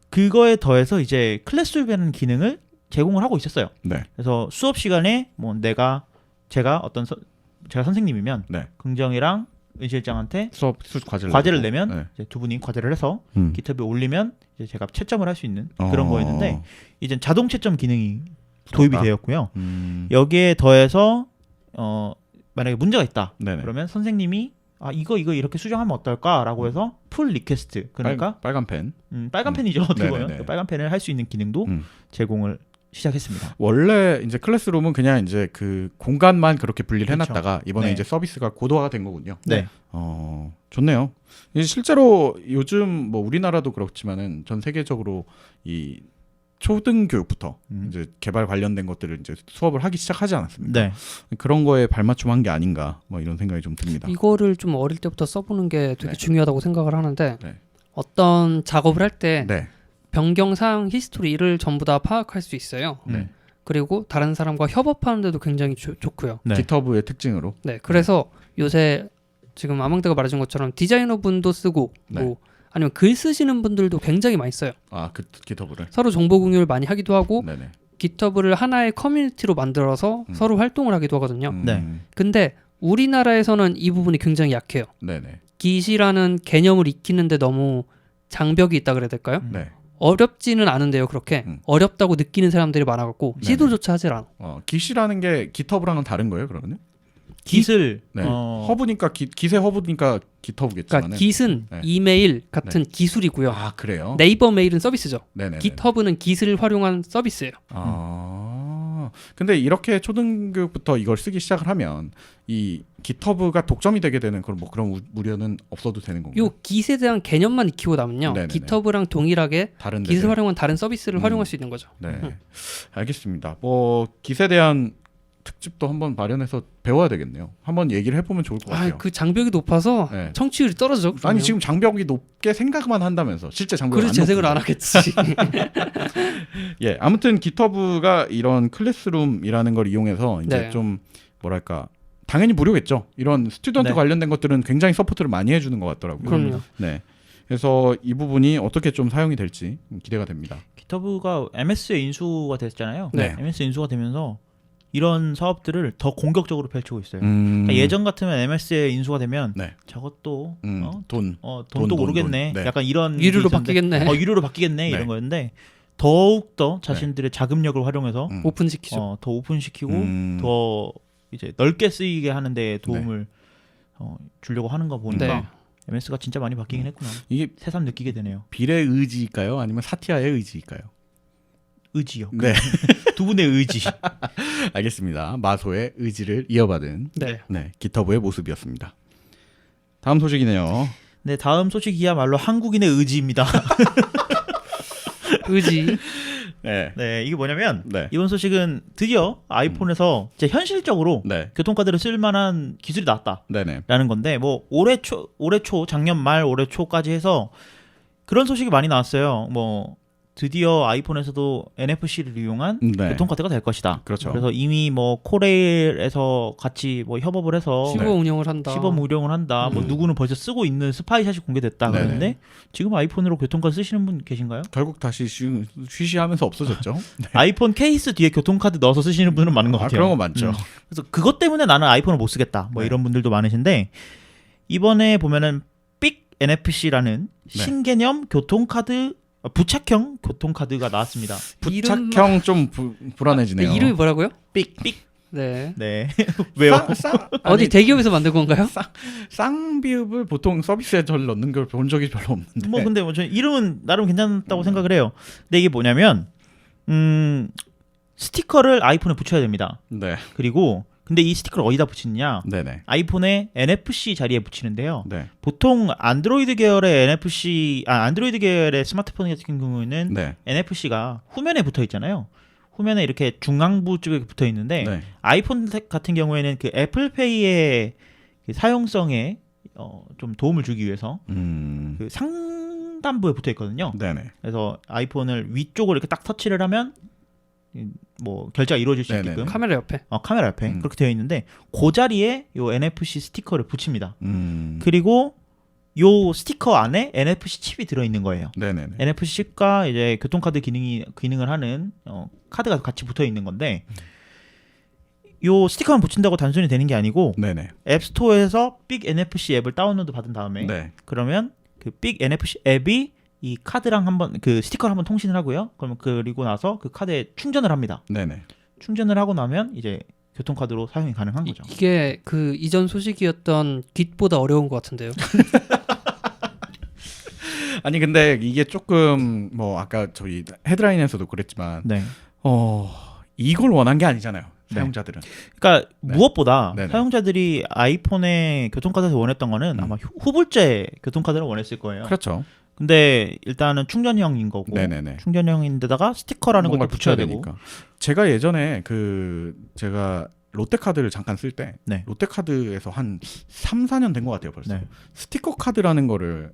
그거에 더해서 이제 클래스룸이라는 기능을 제공을 하고 있었어요. 네. 그래서 수업 시간에 뭐 제가 선생님이면 네. 긍정이랑 은실장한테 수업 과제를 과제를 내고. 내면 네. 이제 두 분이 과제를 해서 음. 기터브에 올리면 이제 제가 채점을 할 수 있는 그런 거였는데 이제 자동 채점 기능이 부럽다. 도입이 되었고요. 음. 여기에 더해서 만약에 문제가 있다. 네네. 그러면 선생님이 이거 이렇게 수정하면 어떨까라고 해서 풀 리퀘스트 그러니까 빨간 펜. 빨간 펜이죠. 어떻게 보면 네네네. 그 빨간 펜을 할 수 있는 기능도 제공을 시작했습니다. 원래 이제 클래스룸은 그냥 이제 그 공간만 그렇게 분리를 그렇죠. 해놨다가 이번에 네. 이제 서비스가 고도화가 된 거군요. 네. 좋네요. 실제로 요즘 뭐 우리나라도 그렇지만은 전 세계적으로 이 초등교육부터 이제 개발 관련된 것들을 이제 수업을 하기 시작하지 않았습니까? 네. 그런 거에 발맞춤한 게 아닌가 뭐 이런 생각이 좀 듭니다. 이거를 좀 어릴 때부터 써보는 게 되게 네. 중요하다고 생각을 하는데 네. 어떤 작업을 할 때 네. 변경사항 히스토리를 전부 다 파악할 수 있어요. 네. 그리고 다른 사람과 협업하는데도 굉장히 좋고요. 네. 기터브의 특징으로. 네, 그래서 요새 지금 아망대가 말해준 것처럼 디자이너 분도 쓰고 네. 뭐 아니면 글 쓰시는 분들도 굉장히 많이 써요. 그 기터브를. 서로 정보 공유를 많이 하기도 하고 네네. 깃허브를 하나의 커뮤니티로 만들어서 서로 활동을 하기도 하거든요. 네. 근데 우리나라에서는 이 부분이 굉장히 약해요. 네네. 깃이라는 개념을 익히는데 너무 장벽이 있다 그래야 될까요? 네. 어렵지는 않은데요. 그렇게 어렵다고 느끼는 사람들이 많아갖고 네네. 시도조차 하질 않아. 깃이라는 게 기터브랑은 다른 거예요, 그러면요? 깃을 네. 허브니까 깃의 허브니까 기터브겠지만. 그러니까 깃은 네. 이메일 같은 기술이고요. 그래요? 네이버 메일은 서비스죠. 네네. 깃허브는 깃을 활용한 서비스예요. 그렇죠. 근데 이렇게 초등교육부터 이걸 쓰기 시작을 하면 이 GitHub가 독점이 되게 되는 그런 우려는 없어도 되는 건가요? 요 깃에 대한 개념만 익히고 나면요. 네네네. GitHub랑 동일하게 다른 깃을 데들. 활용한 다른 서비스를 활용할 수 있는 거죠. 네, 알겠습니다. 뭐 깃에 대한 특집도 한번 마련해서 배워야 되겠네요. 한번 얘기를 해보면 좋을 것 같아요. 그 장벽이 높아서 네. 청취율이 떨어져. 아니 그러면. 지금 장벽이 높게 생각만 한다면서 실제 장벽이 그래서 안 재생을 안 높은데. 하겠지. 예, 아무튼 GitHub가 이런 클래스룸이라는 걸 이용해서 이제 네. 좀 뭐랄까 당연히 무료겠죠. 이런 스튜던트 네. 관련된 것들은 굉장히 서포트를 많이 해주는 것 같더라고요. 그럼요. 네, 그래서 이 부분이 어떻게 좀 사용이 될지 기대가 됩니다. GitHub가 MS에 인수가 됐잖아요. 네. MS 인수가 되면서 이런 사업들을 더 공격적으로 펼치고 있어요. 음, 그러니까 예전 같으면 MS에 인수가 되면 네. 저것도 돈. 돈도 돈, 오르겠네. 돈. 네. 약간 이런 유료로 게 있었는데, 바뀌겠네. 유료로 바뀌겠네 네. 이런 거였는데 더욱더 자신들의 자금력을 활용해서 오픈시키죠. 더 오픈시키고 더 이제 넓게 쓰이게 하는 데 도움을 주려고 하는 거 보니까 네. MS가 진짜 많이 바뀌긴 했구나. 이게 새삼 느끼게 되네요. 빌의 의지일까요? 아니면 사티아의 의지일까요? 의지요. 네, 두 분의 의지. 알겠습니다. 마소의 의지를 이어받은 네. GitHub의 모습이었습니다. 다음 소식이네요. 네, 다음 소식이야말로 한국인의 의지입니다. 의지. 네, 네, 이게 뭐냐면 네, 이번 소식은 드디어 아이폰에서 이제 현실적으로 네, 교통카드를 쓸 만한 기술이 나왔다. 네네. 라는 건데 뭐 올해 초 작년 말 올해 초까지 해서 그런 소식이 많이 나왔어요. 뭐 드디어 아이폰에서도 NFC를 이용한 네. 교통카드가 될 것이다. 그렇죠. 그래서 이미 뭐 코레일에서 같이 뭐 협업을 해서 시범 운영을 한다. 시범 운영을 한다. 뭐 누구는 벌써 쓰고 있는 스파이샷이 공개됐다. 네네. 그러는데 지금 아이폰으로 교통카드 쓰시는 분 계신가요? 결국 다시 쉬쉬하면서 없어졌죠. 네. 아이폰 케이스 뒤에 교통카드 넣어서 쓰시는 분은 많은 것 같아요. 그런 거 많죠. 그래서 그것 때문에 나는 아이폰을 못 쓰겠다. 뭐 네. 이런 분들도 많으신데 이번에 보면은 삑 NFC라는 네. 신개념 교통카드 부착형 교통카드가 나왔습니다. 부착형 좀 불안해지네요. 이름이 뭐라고요? 삑. 네. 네. 왜요? 어디 대기업에서 만든 건가요? 쌍비읍을 보통 서비스에 절 넣는 걸 본 적이 별로 없는데. 뭐 근데 뭐 저는 이름은 나름 괜찮다고 생각을 해요. 근데 이게 뭐냐면 스티커를 아이폰에 붙여야 됩니다. 네, 그리고 근데 이 스티커를 어디다 붙이느냐? 네네. 아이폰의 NFC 자리에 붙이는데요. 네, 보통 안드로이드 계열의 안드로이드 계열의 스마트폰 같은 경우에는 네, NFC가 후면에 붙어 있잖아요. 후면에 이렇게 중앙부 쪽에 붙어 있는데 네. 아이폰 같은 경우에는 그 애플페이의 그 사용성에 좀 도움을 주기 위해서 그 상단부에 붙어 있거든요. 네네. 그래서 아이폰을 위쪽으로 이렇게 딱 터치를 하면 뭐 결제가 이루어질 수 네네네. 있게끔 카메라 옆에. 카메라 옆에 그렇게 되어 있는데 그 자리에 요 NFC 스티커를 붙입니다. 그리고 요 스티커 안에 NFC 칩이 들어 있는 거예요. 네네네. NFC 칩과 이제 교통카드 기능을 하는 카드가 같이 붙어 있는 건데 요 스티커만 붙인다고 단순히 되는 게 아니고 네네. 앱스토어에서 빅 NFC 앱을 다운로드 받은 다음에 네. 그러면 그 빅 NFC 앱이 이 카드랑 한번 그 스티커를 한번 통신을 하고요. 그리고 나서 그 카드에 충전을 합니다. 네네. 충전을 하고 나면 이제 교통카드로 사용이 가능한 거죠. 이게 그 이전 소식이었던 깃보다 어려운 것 같은데요. 아니 근데 이게 조금 뭐 아까 저희 헤드라인에서도 그랬지만 네. 이걸 원한 게 아니잖아요. 네. 사용자들은. 그러니까 네. 무엇보다 네네. 사용자들이 아이폰의 교통카드에서 원했던 거는 아마 후불제 교통카드를 원했을 거예요. 그렇죠. 근데 일단은 충전형인 거고 네네네. 충전형인데다가 스티커라는 걸 뭔가 붙여야 되고. 제가 예전에 제가 롯데카드를 잠깐 쓸 때 네. 롯데카드에서 한 3, 4년 된 것 같아요 벌써. 네. 스티커 카드라는 거를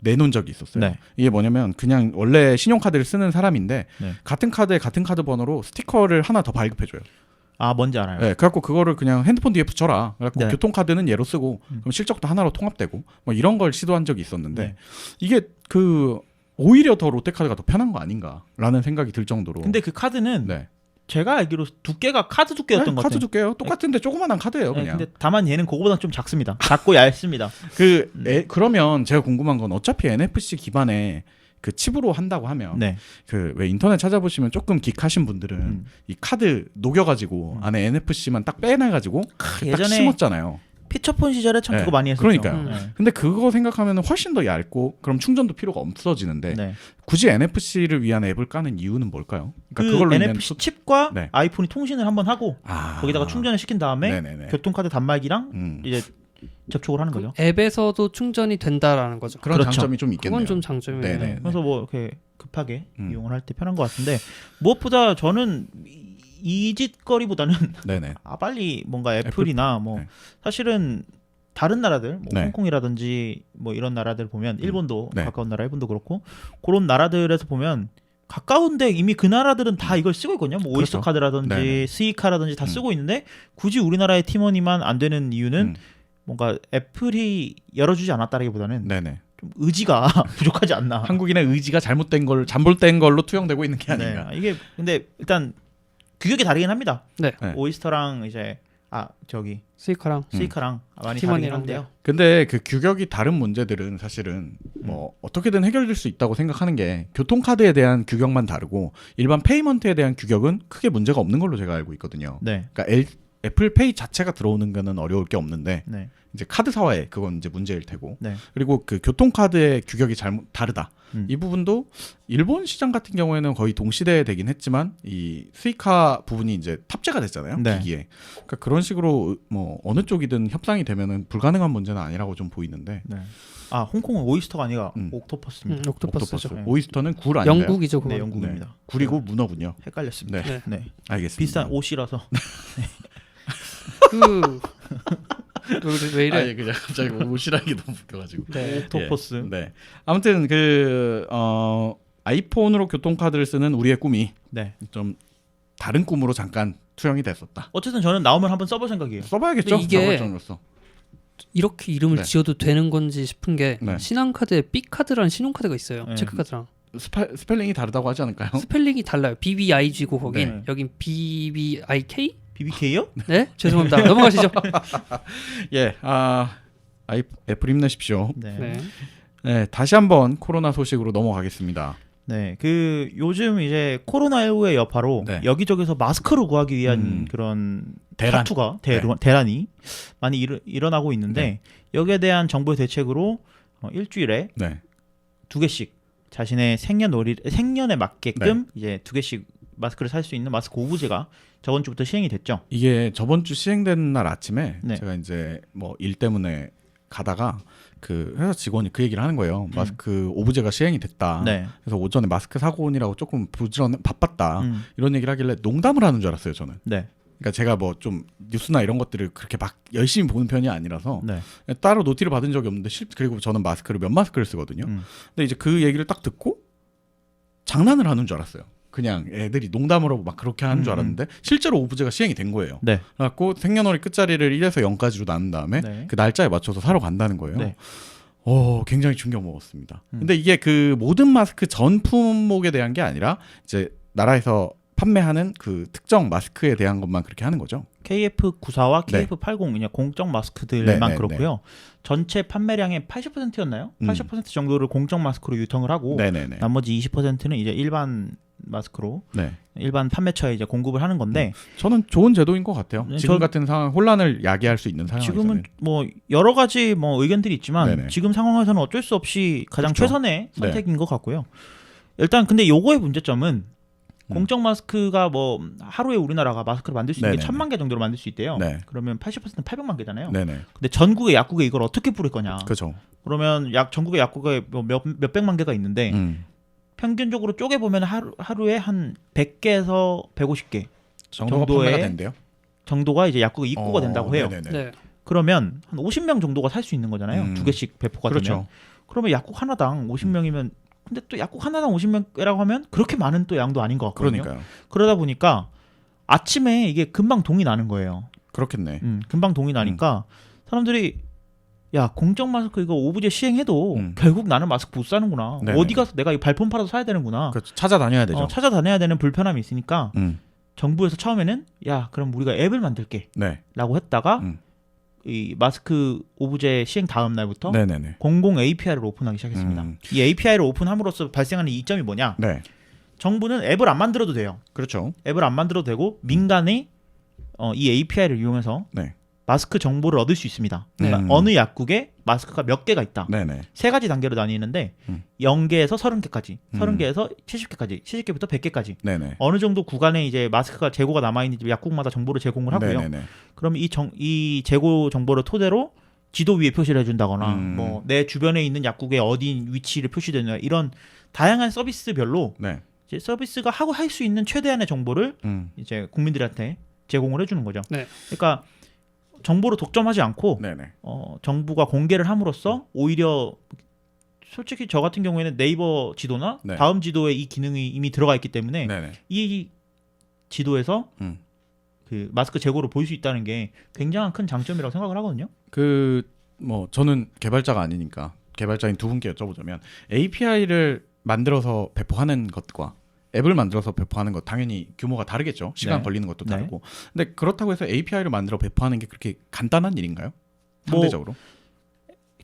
내놓은 적이 있었어요. 네. 이게 뭐냐면 그냥 원래 신용카드를 쓰는 사람인데 네. 같은 카드에 같은 카드 번호로 스티커를 하나 더 발급해줘요. 아 뭔지 알아요. 네, 그래갖고 그거를 그냥 핸드폰 뒤에 붙여라. 그래갖고 네. 교통카드는 얘로 쓰고 그럼 실적도 하나로 통합되고 뭐 이런 걸 시도한 적이 있었는데 네. 이게 오히려 더 롯데카드가 더 편한 거 아닌가라는 생각이 들 정도로. 근데 그 카드는 네. 제가 알기로 두께가 카드 두께였던 것 카드 같아요. 두께요. 똑같은데 조그만한 카드예요, 네, 그냥. 근데 다만 얘는 그거보다 좀 작습니다. 작고 얇습니다. 그러면 제가 궁금한 건 어차피 NFC 기반의 그 칩으로 한다고 하면 네. 그 왜 인터넷 찾아보시면 조금 긱하신 분들은 이 카드 녹여가지고 안에 NFC만 딱 빼내가지고 딱 예전에 심었잖아요. 피처폰 시절에 참 네. 그거 많이 했었죠. 그러니까요. 네. 근데 그거 생각하면 훨씬 더 얇고 그럼 충전도 필요가 없어지는데 네. 굳이 NFC를 위한 앱을 까는 이유는 뭘까요? 그 그걸로 인한 NFC 칩과 네. 아이폰이 통신을 한번 하고 거기다가 충전을 시킨 다음에 네네네. 교통카드 단말기랑 이제 접촉을 하는 거죠. 앱에서도 충전이 된다라는 거죠. 그런 그렇죠. 장점이 좀 있겠네요. 그건 좀 장점이네요. 네네. 그래서 뭐 이렇게 급하게 이용을 할 때 편한 것 같은데 무엇보다 저는 이 짓거리보다는 네네. 빨리 뭔가 애플이나 뭐 네. 사실은 다른 나라들 뭐 네. 홍콩이라든지 뭐 이런 나라들 보면 일본도 네. 가까운 나라 일본도 그렇고 그런 나라들에서 보면 가까운데 이미 그 나라들은 다 이걸 쓰고 있거든요. 뭐 오이스터 그렇죠. 카드라든지 네네. 스이카라든지 다 쓰고 있는데 굳이 우리나라의 팀원이만 안 되는 이유는 뭔가 애플이 열어주지 않았다라기보다는 네네. 좀 의지가 부족하지 않나. 한국인의 의지가 잘못된 걸 잠볼된 걸로 투영되고 있는 게 아닌가. 네. 이게 근데 일단 규격이 다르긴 합니다. 네. 네. 오이스터랑 이제 저기 스이카랑 스이카랑 많이 다르긴 팀원이랑 한데요. 근데 그 규격이 다른 문제들은 사실은 뭐 어떻게든 해결될 수 있다고 생각하는 게 교통카드에 대한 규격만 다르고 일반 페이먼트에 대한 규격은 크게 문제가 없는 걸로 제가 알고 있거든요. 네. 그러니까 애플페이 자체가 들어오는 거는 어려울 게 없는데 네. 이제 카드사와의 그건 이제 문제일 테고 네. 그리고 그 교통카드의 규격이 다르다. 이 부분도 일본 시장 같은 경우에는 거의 동시대에 되긴 했지만 이 스이카 부분이 이제 탑재가 됐잖아요. 네. 기기에. 그러니까 그런 식으로 뭐 어느 쪽이든 협상이 되면은 불가능한 문제는 아니라고 좀 보이는데. 네. 홍콩은 오이스터가 아니라 옥토퍼스입니다. 옥토퍼스죠. 네. 오이스터는 굴 아닌가요? 영국이죠. 그건. 네, 영국입니다. 굴이고 문어군요. 헷갈렸습니다. 네. 네. 알겠습니다. 비싼 옷이라서. 왜 이래? 그냥 갑자기 옷이라는 게 너무 웃겨가지고. 네. 옥토퍼스. 네. 아무튼 아이폰으로 교통카드를 쓰는 우리의 꿈이 네. 좀 다른 꿈으로 잠깐 투영이 됐었다. 어쨌든 저는 나오면 한번 써볼 생각이에요. 써봐야겠죠. 근데 이게 자발적으로서. 이렇게 이름을 네. 지어도 되는 건지 싶은 게 네. 신한카드에 B카드라는 신용카드가 있어요. 네. 체크카드랑. 스펠링이 다르다고 하지 않을까요? 스펠링이 달라요. BBIG고 거긴 네. 여긴 BBIK? BBK요? 네? 죄송합니다. 넘어가시죠. 예, 애플 힘내십시오. 네. 네. 네, 다시 한번 코로나 소식으로 넘어가겠습니다. 네. 요즘 이제 코로나19의 여파로 네. 여기저기서 마스크를 구하기 위한 그런 대란. 타투가 대란이 많이 일어나고 있는데 네. 여기에 대한 정부의 대책으로 일주일에 네, 2개씩 자신의 생년에 맞게끔 이제 2개씩 마스크를 살 수 있는 마스크 오브제가 저번 주부터 시행이 됐죠. 이게 저번 주 시행된 날 아침에 네. 제가 이제 뭐 일 때문에 가다가 그 회사 직원이 그 얘기를 하는 거예요. 마스크 오브제가 시행이 됐다. 네. 그래서 오전에 마스크 사고 오느라고 조금 바빴다. 음. 이런 얘기를 하길래 농담을 하는 줄 알았어요, 저는. 네. 그러니까 제가 뭐 좀 뉴스나 이런 것들을 그렇게 막 열심히 보는 편이 아니라서 네. 따로 노티를 받은 적이 없는데 그리고 저는 몇 마스크를 쓰거든요. 근데 이제 그 얘기를 딱 듣고 장난을 하는 줄 알았어요. 그냥 애들이 농담으로 막 그렇게 하는 줄 알았는데 실제로 오브제가 시행이 된 거예요. 네. 그래갖고 생년월일 끝자리를 1에서 0까지로 나눈 다음에 네. 그 날짜에 맞춰서 사러 간다는 거예요. 네. 굉장히 충격 먹었습니다. 근데 이게 그 모든 마스크 전 품목에 대한 게 아니라 이제 나라에서 판매하는 그 특정 마스크에 대한 것만 그렇게 하는 거죠. KF94와 네. KF80 그냥 공적 마스크들만 네, 그렇고요. 전체 판매량의 80%였나요? 80% 정도를 공적 마스크로 유통을 하고 네네네. 나머지 20%는 이제 일반 마스크로 네. 일반 판매처에 이제 공급을 하는 건데 저는 좋은 제도인 것 같아요. 네, 지금 같은 상황 혼란을 야기할 수 있는 상황에서는. 지금은 뭐 여러 가지 뭐 의견들이 있지만 네네. 지금 상황에서는 어쩔 수 없이 가장 그렇죠. 최선의 선택인 것 같고요. 일단 근데 요거의 문제점은 공적 마스크가 뭐 하루에 우리나라가 마스크를 만들 수 있는 게 네네네. 1000만 개 정도로 만들 수 있대요. 네. 그러면 80%는 800만 개잖아요. 네네. 근데 전국의 약국에 이걸 어떻게 뿌릴 거냐? 그렇죠. 그러면 전국의 약국에 뭐 몇백만 개가 있는데 평균적으로 쪼개 보면 하루에 한 100개에서 150개 정도가 정도의 판매가 된대요. 정도가 이제 약국에 입고가 된다고 해요. 네네네. 네. 그러면 한 50명 정도가 살 수 있는 거잖아요. 2개씩 배포가 되면. 그렇죠. 그러면 약국 하나당 50명이면 근데 또 약국 하나당 50명이라고 하면 그렇게 많은 또 양도 아닌 것 같거든요. 그러니까요. 그러다 보니까 아침에 이게 금방 동이 나는 거예요. 그렇겠네. 금방 동이 나니까 사람들이 야 공적 마스크 이거 오브제 시행해도 결국 나는 마스크 못 사는구나. 네네. 어디 가서 내가 이 발품 팔아서 사야 되는구나. 그렇죠. 찾아다녀야 되죠. 찾아다녀야 되는 불편함이 있으니까 정부에서 처음에는 야 그럼 우리가 앱을 만들게 네. 라고 했다가 이 마스크 오브제 시행 다음 날부터 네네네. 공공 API를 오픈하기 시작했습니다. 이 API를 오픈함으로써 발생하는 이점이 뭐냐? 네. 정부는 앱을 안 만들어도 돼요. 그렇죠. 앱을 안 만들어도 되고 민간이 이 API를 이용해서 네. 마스크 정보를 얻을 수 있습니다. 그러니까 음. 어느 약국에 마스크가 몇 개가 있다. 네네. 세 가지 단계로 나뉘는데 0개에서 30개까지, 30개에서 70개까지, 70개부터 100개까지 네네. 어느 정도 구간에 이제 마스크가 재고가 남아 있는지 약국마다 정보를 제공을 하고요. 네네네. 그럼 이 재고 정보를 토대로 지도 위에 표시를 해준다거나 뭐 내 주변에 있는 약국에 어디 위치를 표시되느냐 이런 다양한 서비스별로 네. 이제 서비스가 하고 할 수 있는 최대한의 정보를 이제 국민들한테 제공을 해주는 거죠. 네. 그러니까 정보를 독점하지 않고 네네. 정부가 공개를 함으로써 오히려 솔직히 저 같은 경우에는 네이버 지도나 네. 다음 지도에 이 기능이 이미 들어가 있기 때문에 네네. 이 지도에서 그 마스크 재고를 볼 수 있다는 게 굉장한 큰 장점이라고 생각을 하거든요. 뭐 저는 개발자가 아니니까 개발자인 두 분께 여쭤보자면 API를 만들어서 배포하는 것과 앱을 만들어서 배포하는 것 당연히 규모가 다르겠죠. 시간 네. 걸리는 것도 네. 다르고. 근데 그렇다고 해서 API를 만들어 배포하는 게 그렇게 간단한 일인가요? 상대적으로?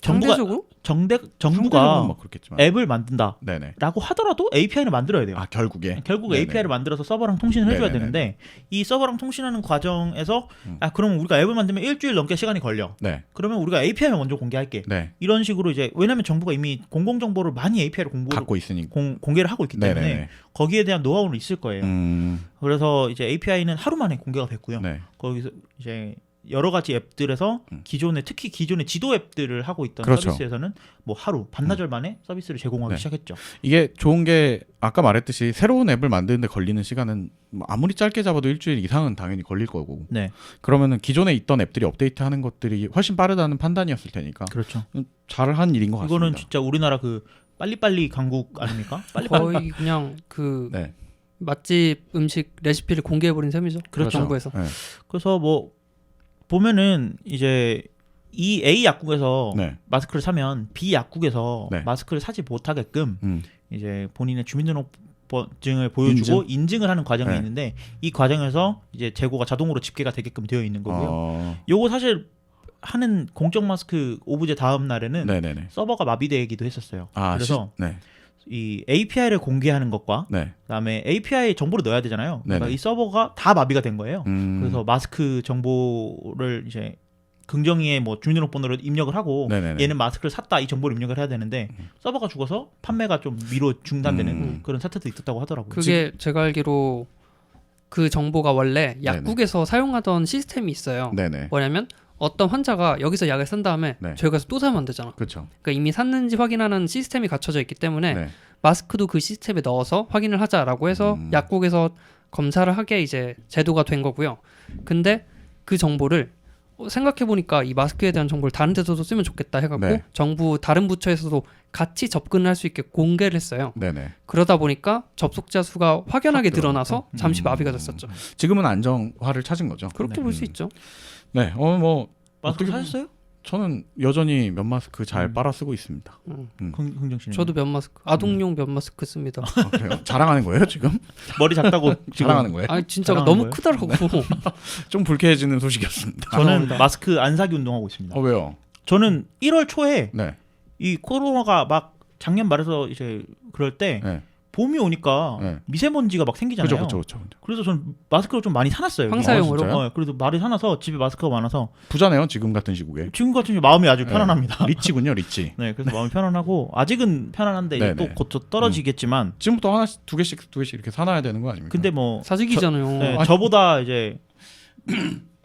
상대적으로? 상대적으로는 정부가 뭐 그렇겠지만. 앱을 만든다라고 네네. 하더라도 API를 만들어야 돼요. 아 결국에. 결국 네네. API를 만들어서 서버랑 통신을 해줘야 네네네. 되는데 이 서버랑 통신하는 과정에서 그러면 우리가 앱을 만들면 일주일 넘게 시간이 걸려. 네. 그러면 우리가 API만 먼저 공개할게. 네. 이런 식으로 이제 왜냐하면 정부가 이미 공공정보를 많이 API를 갖고 있으니까. 공개를 하고 있기 때문에 네네네. 거기에 대한 노하우는 있을 거예요. 그래서 이제 API는 하루 만에 공개가 됐고요. 네. 거기서 이제 여러 가지 앱들에서 특히 기존의 지도 앱들을 하고 있던 그렇죠. 서비스에서는 뭐 하루 반나절 만에 서비스를 제공하기 네. 시작했죠. 이게 좋은 게 아까 말했듯이 새로운 앱을 만드는데 걸리는 시간은 뭐 아무리 짧게 잡아도 일주일 이상은 당연히 걸릴 거고. 네, 그러면은 기존에 있던 앱들이 업데이트하는 것들이 훨씬 빠르다는 판단이었을 테니까 그렇죠. 잘한 일인 것 같습니다. 이거는 진짜 우리나라 그 빨리빨리 강국 아닙니까? 빨리빨리. 거의 그냥 그 네. 맛집 음식 레시피를 공개해버린 셈이죠. 그렇죠. 정부에서. 네. 그래서 뭐 보면은 이제 이 A 약국에서 네. 마스크를 사면 B 약국에서 네. 마스크를 사지 못하게끔 음. 이제 본인의 주민등록증을 보여주고 인증을 하는 과정이 네. 있는데 이 과정에서 이제 재고가 자동으로 집계가 되게끔 되어 있는 거고요. 어... 요거 사실 하는 공적 마스크 오브제 다음 날에는 네네네. 서버가 마비되기도 했었어요. 아, 그래서 네. 이 API를 공개하는 것과 네. 그다음에 API 정보를 넣어야 되잖아요. 그러니까 네네. 이 서버가 다 마비가 된 거예요. 음... 그래서 마스크 정보를 이제 긍정이의 뭐 주민등록번호를 입력을 하고 네네네. 얘는 마스크를 샀다 이 정보를 입력을 해야 되는데 서버가 죽어서 판매가 좀 미로 중단되는 그런 사태도 있었다고 하더라고요. 그게 제가 알기로 그 정보가 원래 약국에서 사용하던 시스템이 있어요. 네네. 뭐냐면 어떤 환자가 여기서 약을 쓴 다음에 네. 저희 가서 또 사면 안 되잖아. 그렇죠. 그러니까 이미 샀는지 확인하는 시스템이 갖춰져 있기 때문에 네. 마스크도 그 시스템에 넣어서 확인을 하자라고 해서 약국에서 검사를 하게 이제 제도가 된 거고요. 근데 그 정보를 생각해보니까 이 마스크에 대한 정보를 다른 데서도 쓰면 좋겠다 해갖고 네. 정부 다른 부처에서도 같이 접근을 할 수 있게 공개를 했어요. 네네. 그러다 보니까 접속자 수가 확연하게 확 늘어나서 잠시 마비가 됐었죠. 지금은 안정화를 찾은 거죠. 그렇게 볼 수 있죠. 네. 뭐 마스크 어떻게 사셨어요? 저는 여전히 면 마스크 잘 빨아 쓰고 있습니다. 긍정 씨는 저도 면 마스크, 아동용 면 마스크 씁니다. 아, 그래요? 자랑하는 거예요 지금? 머리 작다고 지금 자랑하는 거예요? 아니 진짜 자랑하는 너무 거예요? 크더라고. 좀 불쾌해지는 소식이었습니다. 저는 마스크 안 사기 운동하고 있습니다. 왜요? 저는 1월 초에 네. 이 코로나가 막 작년 말에서 이제 그럴 때 네. 봄이 오니까 네. 미세먼지가 막 생기잖아요. 그렇죠. 그래서 저는 마스크를 좀 많이 사놨어요. 여기. 황사용으로? 진짜요? 그래도 많이 사놔서 집에 마스크가 많아서 부자네요 지금 같은 시국에. 지금 같은 경우 마음이 아주 편안합니다. 리치군요 리치. 네, 그래서 마음이 편안하고 아직은 편안한데 이제 네네. 또 곧 떨어지겠지만 지금부터 하나씩 두 개씩 이렇게 사놔야 되는 거 아닙니까? 근데 뭐 사직이잖아요. 네, 저보다 이제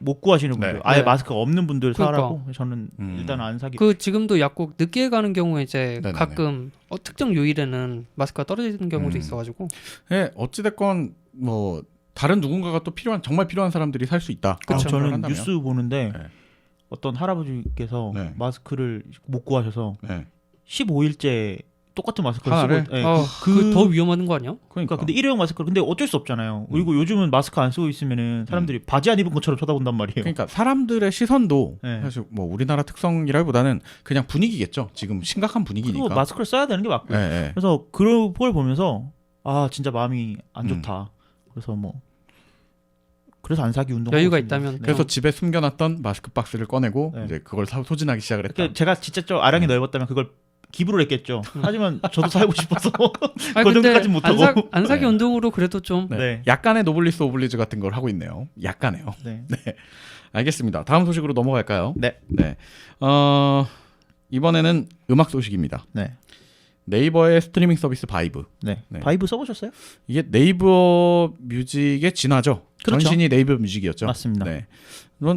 못 구하시는 분들, 네. 아예 네. 마스크가 없는 분들 그러니까. 사라고 저는 일단 안 사기. 그 지금도 약국 늦게 가는 경우에 이제 네네네. 가끔 특정 요일에는 마스크가 떨어지는 경우도 있어가지고 네, 어찌 됐건 뭐 다른 누군가가 또 정말 필요한 사람들이 살 수 있다. 그렇죠. 생각을 저는 한다면. 뉴스 보는데 네. 어떤 할아버지께서 네. 마스크를 못 구하셔서 네. 15일째 똑같은 마스크를 하나를? 쓰고 네, 그 더 위험한 거 아니야? 그러니까 근데 일회용 마스크 근데 어쩔 수 없잖아요. 그리고 요즘은 마스크 안 쓰고 있으면은 사람들이 바지 안 입은 것처럼 쳐다본단 말이에요. 그러니까 사람들의 시선도 네. 사실 뭐 우리나라 특성이라기보다는 그냥 분위기겠죠. 지금 심각한 그리고 분위기니까. 마스크를 써야 되는 게 맞고요. 네, 네. 그래서 그런 걸 보면서 아 진짜 마음이 안 좋다. 그래서 안 사기 운동 여유가 있다면 그래서 집에 숨겨놨던 마스크 박스를 꺼내고 네. 이제 그걸 소진하기 시작을 했다. 그러니까 제가 진짜 좀 아량이 넓었다면 그걸 기부를 했겠죠. 하지만 저도 살고 싶어서 아니, 그 근데 정도까지 못하고. 안 사기 네. 운동으로 그래도 좀 네. 네. 약간의 노블리스 오블리즈 같은 걸 하고 있네요. 약간에요. 네. 알겠습니다. 다음 소식으로 넘어갈까요? 네. 네. 이번에는 음악 소식입니다. 네. 네이버의 스트리밍 서비스 바이브. 네. 네. 바이브 써보셨어요? 이게 네이버 뮤직의 진화죠. 그렇죠. 전신이 네이버 뮤직이었죠. 맞습니다. 네.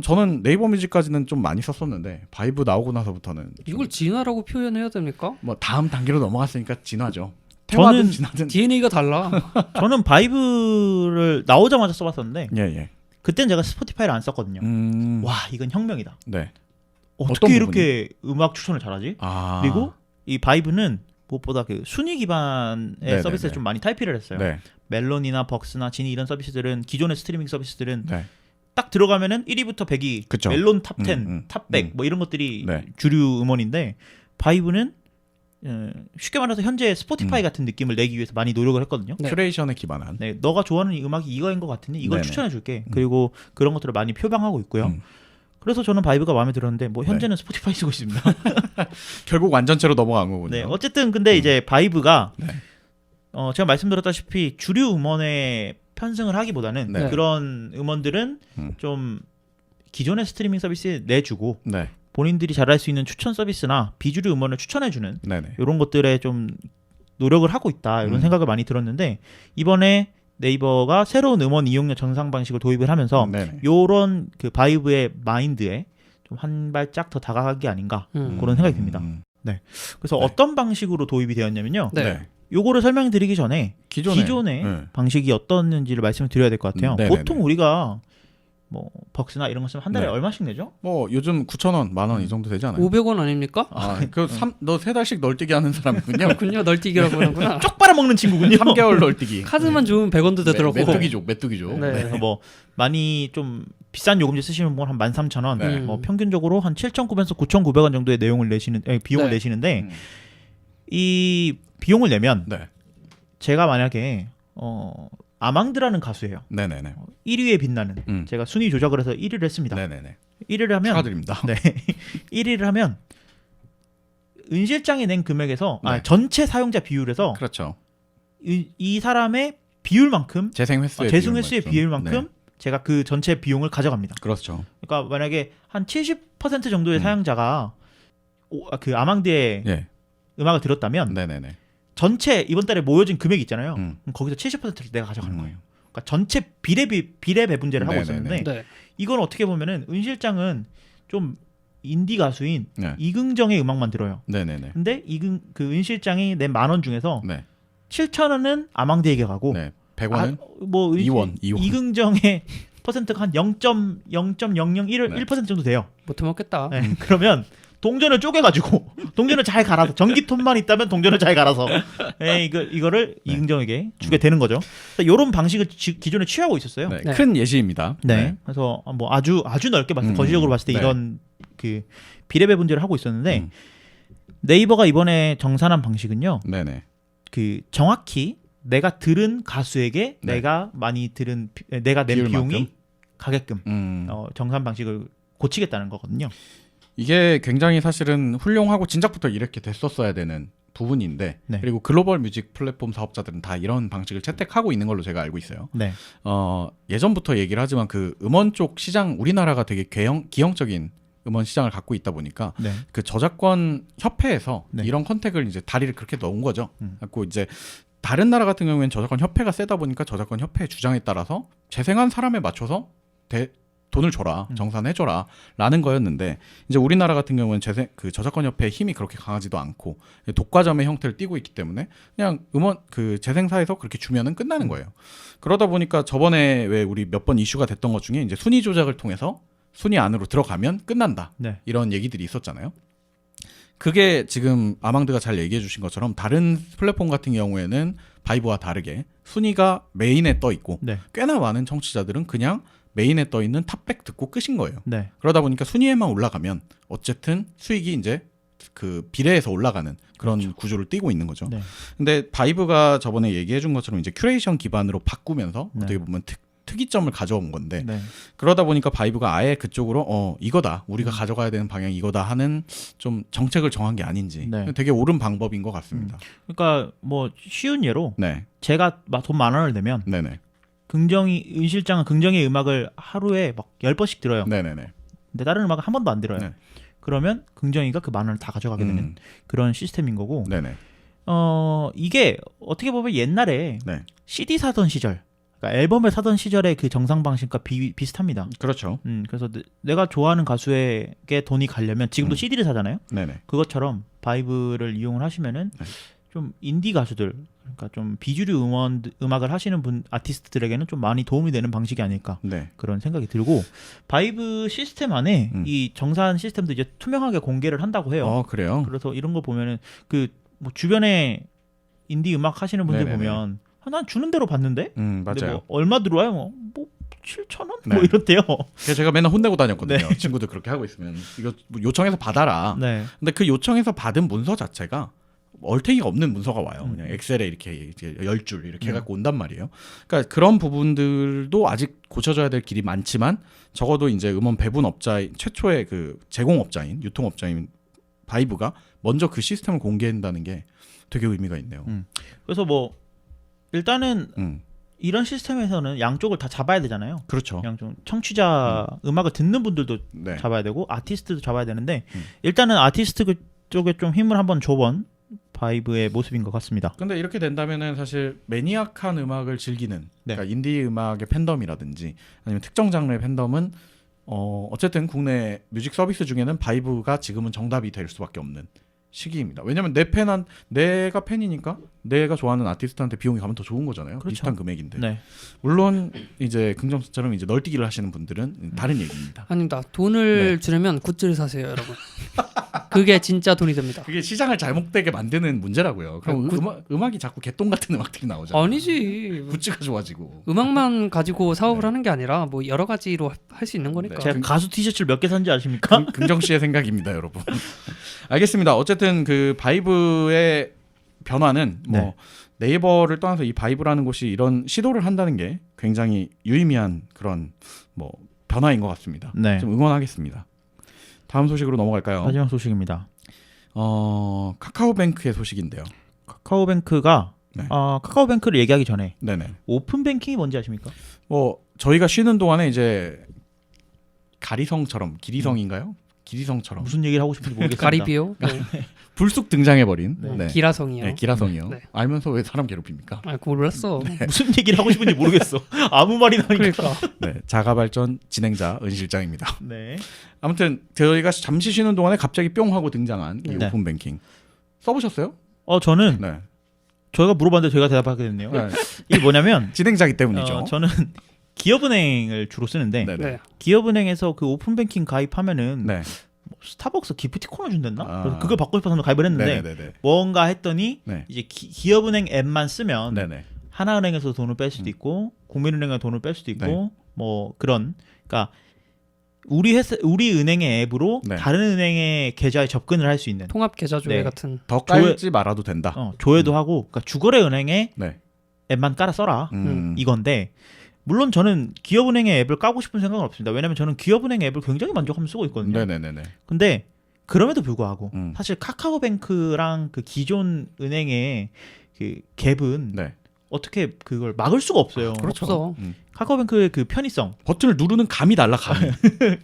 저는 네이버 뮤직까지는 좀 많이 썼었는데 바이브 나오고 나서부터는 이걸 진화라고 표현해야 됩니까? 뭐 다음 단계로 넘어갔으니까 진화죠. 태화든 저는 진화든. DNA가 달라. 저는 바이브를 나오자마자 써봤었는데 예. 그때는 제가 스포티파이를 안 썼거든요. 와 이건 혁명이다. 네. 어떻게 이렇게 음악 추천을 잘하지? 아. 그리고 이 바이브는 무엇보다 그 순위 기반의 네네네. 서비스에 좀 많이 탈피를 했어요. 네. 멜론이나 벅스나 지니 이런 서비스들은 기존의 스트리밍 서비스들은 네. 딱 들어가면은 1위부터 100위 그쵸. 멜론 탑 10, 탑 100 뭐 이런 것들이 네. 주류 음원인데 바이브는 쉽게 말해서 현재 스포티파이 같은 느낌을 내기 위해서 많이 노력을 했거든요. 네. 큐레이션에 기반한. 네, 너가 좋아하는 이 음악이 이거인 것 같으니 이걸 네네. 추천해줄게. 그리고 그런 것들을 많이 표방하고 있고요. 음. 그래서 저는 바이브가 마음에 들었는데 뭐 현재는 스포티파이 쓰고 있습니다. 결국 완전체로 넘어간 거군요. 네, 어쨌든 근데 이제 바이브가 네. 제가 말씀드렸다시피 주류 음원에 편승을 하기보다는 네. 그런 음원들은 좀 기존의 스트리밍 서비스에 내주고 네. 본인들이 잘할 수 있는 추천 서비스나 비주류 음원을 추천해주는 네네. 이런 것들에 좀 노력을 하고 있다 이런 생각을 많이 들었는데 이번에 네이버가 새로운 음원 이용료 정상 방식을 도입을 하면서 네네. 요런 그 바이브의 마인드에 좀 한 발짝 더 다가간 게 아닌가 그런 생각이 듭니다. 그래서 네. 어떤 방식으로 도입이 되었냐면요. 네. 요거를 설명드리기 전에 기존의 네. 방식이 어떻는지를 말씀을 드려야 될 것 같아요. 네네네. 보통 우리가 뭐 벅스나 이런 거 쓰면 한 달에 네. 얼마씩 내죠? 뭐 요즘 9,000원, 10,000원 이 정도 되지 않아요? 500원 아닙니까? 너 3달씩 널뛰기 하는 사람이군요. 그렇군요. 널뛰기라고 하는구나. 쪽 빨아먹는 친구군요. 3개월 널뛰기. 카드만 좋으면 100원도 되더라고. 메뚜기족. 네. 그래서 뭐 많이 좀 비싼 요금제 쓰시는 분은 한 13,000원, 네. 뭐 평균적으로 한 7,900에서 9,900원 정도의 내용을 비용을 네. 내시는데 이 비용을 내면 네. 제가 만약에 아망드라는 가수예요. 네네네. 1위에 빛나는 제가 순위 조작을 해서 1위를 했습니다. 네네네. 1위를 하면 축하드립니다. 네. 1위를 하면 은실장이 낸 금액에서 네. 전체 사용자 비율에서 그렇죠. 이 사람의 비율만큼 재생 횟수의 재생 횟수의 비율만큼 네. 제가 그 전체 비용을 가져갑니다. 그렇죠. 그러니까 만약에 한 70% 정도의 사용자가 그 아망드의 예. 음악을 들었다면 네네네. 전체 이번 달에 모여진 금액이 있잖아요. 음. 그럼 거기서 70%를 내가 가져가는 거예요. 그러니까 전체 비례 배분제를 하고 네네네. 있었는데 네. 이건 어떻게 보면은 은 실장은 좀 인디 가수인 네. 이긍정의 음악만 들어요. 네네네. 근데 은 실장이 낸 10,000원 중에서 네. 7,000원은 아망드에게 가고 네. 100원은 뭐 2원. 이긍정의 퍼센트가 한 0.001% 네. 1% 정도 돼요. 못 해먹겠다. 네, 그러면 동전을 쪼개가지고 동전을 잘 갈아서 전기톱만 있다면 동전을 잘 갈아서 이거를 이긍정에게 주게 되는 거죠. 이런 방식을 기존에 취하고 있었어요. 네. 네. 큰 예시입니다. 네. 그래서 뭐 아주 넓게 봤을 때 거시적으로 봤을 때 네. 이런 그 비례배분제를 하고 있었는데 음. 네이버가 이번에 정산한 방식은요. 네네. 그 정확히 내가 들은 가수에게 네. 내가 낸 비율만큼? 비용이 가게끔 정산 방식을 고치겠다는 거거든요. 이게 굉장히 사실은 훌륭하고 진작부터 이렇게 됐었어야 되는 부분인데 네. 그리고 글로벌 뮤직 플랫폼 사업자들은 다 이런 방식을 채택하고 있는 걸로 제가 알고 있어요. 네. 예전부터 얘기를 하지만 그 음원 쪽 시장 우리나라가 되게 기형적인 음원 시장을 갖고 있다 보니까 네. 그 저작권 협회에서 네. 이런 컨택을 이제 다리를 그렇게 넣은 거죠. 갖고 이제 다른 나라 같은 경우에는 저작권 협회가 세다 보니까 저작권 협회의 주장에 따라서 재생한 사람에 맞춰서 돈을 줘라, 정산해줘라 라는 거였는데 이제 우리나라 같은 경우는 그 저작권 협회의 힘이 그렇게 강하지도 않고 독과점의 형태를 띠고 있기 때문에 그냥 음원 그 재생사에서 그렇게 주면은 끝나는 거예요. 그러다 보니까 저번에 왜 우리 몇 번 이슈가 됐던 것 중에 이제 순위 조작을 통해서 순위 안으로 들어가면 끝난다. 네. 이런 얘기들이 있었잖아요. 그게 지금 아망드가 잘 얘기해 주신 것처럼 다른 플랫폼 같은 경우에는 바이브와 다르게 순위가 메인에 떠 있고 네. 꽤나 많은 청취자들은 그냥 메인에 떠 있는 탑백 듣고 끝인 거예요. 네. 그러다 보니까 순위에만 올라가면 어쨌든 수익이 이제 그 비례해서 올라가는 그런 구조를 띠고 있는 거죠. 네. 근데 바이브가 저번에 얘기해 준 것처럼 이제 큐레이션 기반으로 바꾸면서 네. 어떻게 보면 특이점을 가져온 건데 네. 그러다 보니까 바이브가 아예 그쪽으로 이거다 우리가 가져가야 되는 방향이 이거다 하는 좀 정책을 정한 게 아닌지 네. 되게 옳은 방법인 것 같습니다. 그러니까 뭐 쉬운 예로 네, 제가 돈 10,000원을 내면 네네, 은 실장은 긍정의 음악을 하루에 막 10번씩 들어요. 네네네. 근데 다른 음악은 한 번도 안 들어요. 네. 그러면 긍정이가 그 10,000원을 다 가져가게 되는 그런 시스템인 거고. 네네. 이게 어떻게 보면 옛날에 네. CD 사던 시절, 그러니까 앨범을 사던 시절의 그 정상 방식과 비슷합니다. 그렇죠. 그래서 내가 좋아하는 가수에게 돈이 가려면 지금도 CD를 사잖아요. 네네. 그것처럼 바이브를 이용을 하시면은 네. 좀 인디 가수들, 그러니까 좀 비주류 음악을 하시는 아티스트들에게는 좀 많이 도움이 되는 방식이 아닐까 네. 그런 생각이 들고, 바이브 시스템 안에 이 정산 시스템도 이제 투명하게 공개를 한다고 해요. 그래요? 그래서 이런 거 보면은 뭐 주변에 인디 음악 하시는 분들 네네네. 보면 난 주는 대로 받는데 근데 맞아요. 뭐 얼마 들어와요? 뭐 7,000원? 네. 뭐 이렇대요. 그래서 제가 맨날 혼내고 다녔거든요. 친구들 그렇게 하고 있으면 이거 뭐 요청해서 받아라. 네. 근데 그 요청해서 받은 문서 자체가 얼탱이가 없는 문서가 와요. 그냥 엑셀에 이렇게 이제 10줄 이렇게 해갖고 온단 말이에요. 그러니까 그런 부분들도 아직 고쳐져야 될 길이 많지만 적어도 이제 음원 배분업자인 최초의 그 제공업자인 유통업자인 바이브가 먼저 그 시스템을 공개한다는 게 되게 의미가 있네요. 그래서 뭐 일단은 이런 시스템에서는 양쪽을 다 잡아야 되잖아요. 그렇죠. 양쪽 청취자 음악을 듣는 분들도 네. 잡아야 되고 아티스트도 잡아야 되는데 일단은 아티스트 쪽에 좀 힘을 한번 줘본 바이브의 모습인 것 같습니다. 근데 이렇게 된다면은 사실 매니악한 음악을 즐기는 네. 그러니까 인디 음악의 팬덤이라든지 아니면 특정 장르의 팬덤은 어쨌든 국내 뮤직 서비스 중에는 바이브가 지금은 정답이 될 수밖에 없는 시기입니다. 왜냐면 내가 팬이니까 내가 좋아하는 아티스트한테 비용이 가면 더 좋은 거잖아요. 그렇죠. 비슷한 금액인데. 네. 물론 이제 긍정수처럼 이제 널뛰기를 하시는 분들은 다른 얘기입니다. 아닙니다. 돈을 네. 주려면 굿즈를 사세요, 여러분. 그게 진짜 돈이 됩니다. 그게 시장을 잘못되게 만드는 문제라고요. 그럼 음악이 자꾸 개똥 같은 음악들이 나오잖아요. 아니지. 굿즈가 좋아지고. 음악만 가지고 사업을 하는 게 아니라 뭐 여러 가지로 할 수 있는 거니까. 제가 가수 티셔츠를 몇 개 산지 아십니까? 긍정 씨의 생각입니다, 여러분. 알겠습니다. 어쨌든 그 바이브의 변화는 뭐 네. 네이버를 떠나서 이 바이브라는 곳이 이런 시도를 한다는 게 굉장히 유의미한 그런 뭐 변화인 것 같습니다. 네. 좀 응원하겠습니다. 다음 소식으로 넘어갈까요? 마지막 소식입니다. 카카오뱅크의 소식인데요. 카카오뱅크가 네. 카카오뱅크를 얘기하기 전에 네네. 오픈뱅킹이 뭔지 아십니까? 뭐 저희가 쉬는 동안에 이제 가리성처럼 기리성인가요? 기리성처럼 무슨 얘기를 하고 싶은지 모르겠습니다. 가리비요? 네. 불쑥 등장해버린 네. 기라성이요. 네, 기라성이요. 네. 알면서 왜 사람 괴롭힙니까? 아, 그거 몰랐어. 무슨 얘기를 하고 싶은지 모르겠어. 아무 말이나 하니까. 그러니까. 네, 자가발전 진행자 은 실장입니다. 네. 아무튼 저희가 잠시 쉬는 동안에 갑자기 뿅 하고 등장한 이 네. 오픈뱅킹 써보셨어요? 저는 네. 저희가 물어봤는데 저희가 대답하게 됐네요. 네. 이게 뭐냐면 진행자기 때문이죠. 저는 기업은행을 주로 쓰는데 네, 네. 네. 기업은행에서 그 오픈뱅킹 가입하면은 네. 뭐 스타벅스 기프티콘을 준댔나? 아. 그래서 그걸 받고 싶어서 가입을 했는데 네, 네, 네. 뭔가 했더니 네. 이제 기업은행 앱만 쓰면 네, 네. 하나은행에서 돈을 뺄 수도 있고 국민은행에서 돈을 뺄 수도 있고 네. 뭐 그런, 그러니까 우리 은행의 앱으로 네. 다른 은행의 계좌에 접근을 할 수 있는 통합 계좌 조회 네. 같은. 더 깔지 말아도 된다. 조회도 하고, 그러니까 주거래 은행의 네. 앱만 깔아 써라 음. 이건데, 물론 저는 기업은행의 앱을 까고 싶은 생각은 없습니다. 왜냐면 저는 기업은행 앱을 굉장히 만족하면서 쓰고 있거든요. 네, 네, 네, 네. 근데 그럼에도 불구하고 사실 사실 카카오뱅크랑 그 기존 은행의 그 갭은 네. 어떻게 그걸 막을 수가 없어요. 그렇죠. 없어. 카카오뱅크의 그 편의성, 버튼을 누르는 감이 달라, 감이.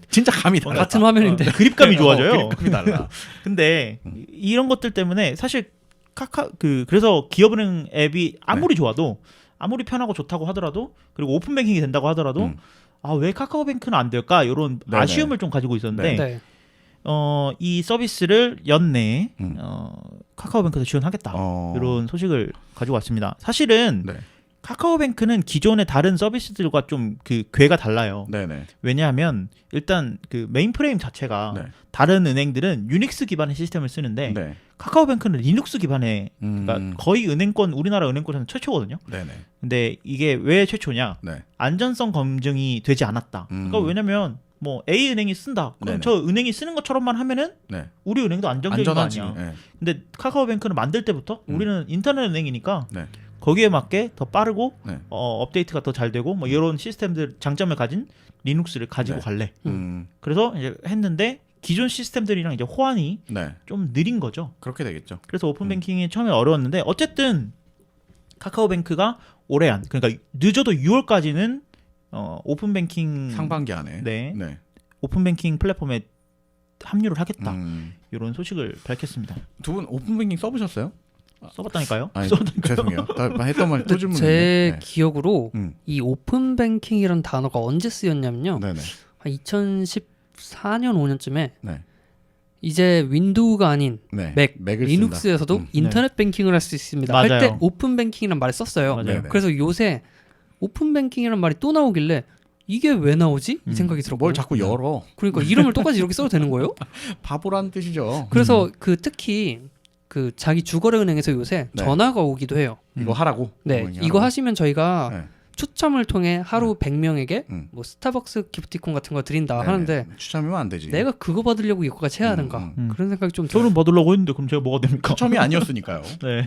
진짜 감이 달라. 같은 화면인데. 그립감이 좋아져요. 그립감이 달라. 근데 이런 것들 때문에 사실 그래서 기업은행 앱이 아무리 좋아도, 아무리 편하고 좋다고 하더라도, 그리고 오픈뱅킹이 된다고 하더라도 왜 카카오뱅크는 안 될까, 이런 네네. 아쉬움을 좀 가지고 있었는데 네. 이 서비스를 연내에 카카오뱅크에서 지원하겠다, 이런 소식을 가지고 왔습니다. 사실은 네. 카카오뱅크는 기존의 다른 서비스들과 좀 그 궤가 달라요. 네네. 왜냐하면 일단 그 메인프레임 자체가 네. 다른 은행들은 유닉스 기반의 시스템을 쓰는데 네. 카카오뱅크는 리눅스 기반의, 그러니까 거의 우리나라 은행권에서는 최초거든요. 네네. 근데 이게 왜 최초냐? 네. 안전성 검증이 되지 않았다. 그러니까 왜냐면 뭐 A 은행이 쓴다. 그럼 네네. 저 은행이 쓰는 것처럼만 하면은 네. 우리 은행도 안정적인 거 안전하지. 아니야. 네. 근데 카카오뱅크는 만들 때부터 우리는 인터넷 은행이니까 네. 거기에 맞게 더 빠르고 네. 업데이트가 더 잘 되고 뭐 이런 시스템들 장점을 가진 리눅스를 가지고 네. 갈래. 음. 그래서 이제 했는데 기존 시스템들이랑 이제 호환이 네. 좀 느린 거죠. 그렇게 되겠죠. 그래서 오픈뱅킹이 처음에 어려웠는데 어쨌든 카카오뱅크가 올해 안 그러니까 늦어도 6월까지는 오픈 뱅킹 상반기 안에. 네. 네. 오픈 뱅킹 플랫폼에 합류를 하겠다. 음. 이런 소식을 밝혔습니다. 두 분 오픈 뱅킹 써보셨어요? 써봤다니까요? 아니, 써봤다니까요? 죄송해요. 나 했던 말 또 근데 질문인데. 제 네. 기억으로 음. 이 오픈 뱅킹이라는 단어가 언제 쓰였냐면요. 네네. 한 2014년 5년쯤에 네. 이제 윈도우가 아닌 네. 맥, 리눅스에서도 음. 인터넷 뱅킹을 할 수 있습니다. 맞아요. 할 때 오픈 뱅킹이라는 말을 썼어요. 맞아요. 네네. 그래서 요새 오픈 뱅킹이라는 말이 또 나오길래 이게 왜 나오지? 이 생각이 들었고요. 뭘 자꾸 열어? 그러니까 이름을 똑같이 이렇게 써도 되는 거예요? 바보라는 뜻이죠. 그래서 그 특히 그 자기 주거래 은행에서 요새 네. 전화가 오기도 해요. 이거 하라고. 네, 하라고. 이거 하시면 저희가 네. 추첨을 통해 하루 100명에게 음. 스타벅스 기프티콘 같은 거 드린다 네네. 하는데 추첨이면 안 되지. 내가 그거 받으려고 이거까지 해야 하는가 그런 생각이 좀 들어요. 저는 받으려고 했는데 그럼 제가 뭐가 됩니까? 추첨이 아니었으니까요. 네.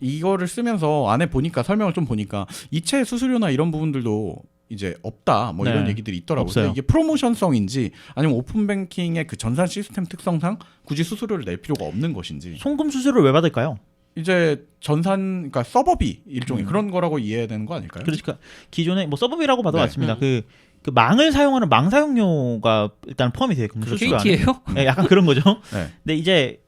이거를 쓰면서 안에 보니까 설명을 좀 보니까 이체 수수료나 이런 부분들도 이제 없다 뭐 이런 네. 얘기들이 있더라고요. 없어요. 이게 프로모션성인지 아니면 오픈뱅킹의 그 전산 시스템 특성상 굳이 수수료를 낼 필요가 없는 것인지 송금 수수료를 왜 받을까요? 이제 그러니까 서버비 일종의 그런 거라고 이해해야 되는 거 아닐까요? 그러니까 기존에 뭐 서버비라고 봐도 네. 맞습니다. 그 망을 사용하는 망 사용료가 일단 포함이 돼요. 수수료 안에. KT예요? 네, 약간 그런 거죠. 네. 근데 이제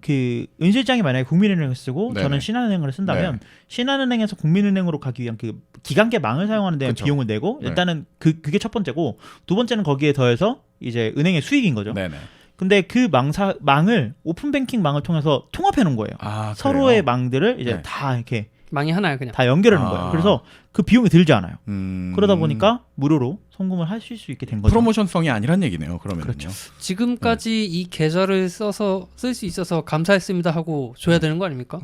그 은 실장이 만약에 국민은행을 쓰고 네네. 저는 신한은행을 쓴다면 신한은행에서 국민은행으로 가기 위한 그 기간계 망을 사용하는 데 그쵸. 비용을 내고 네. 일단은 그게 첫 번째고 두 번째는 거기에 더해서 이제 은행의 수익인 거죠. 네네. 근데 그 망을 오픈뱅킹 망을 통해서 통합해 놓은 거예요. 아, 서로의 그래요? 망들을 이제 네. 다 이렇게 망이 하나야 그냥. 다 연결해 놓은 아. 거예요. 그래서 그 비용이 들지 않아요. 음. 그러다 보니까 무료로 송금을 하실 수 있게 된 거죠. 프로모션성이 아니란 얘기네요. 그러면요. 그렇죠. 지금까지 이 계좌를 써서 쓸 수 있어서 감사했습니다 하고 줘야 되는 거 아닙니까?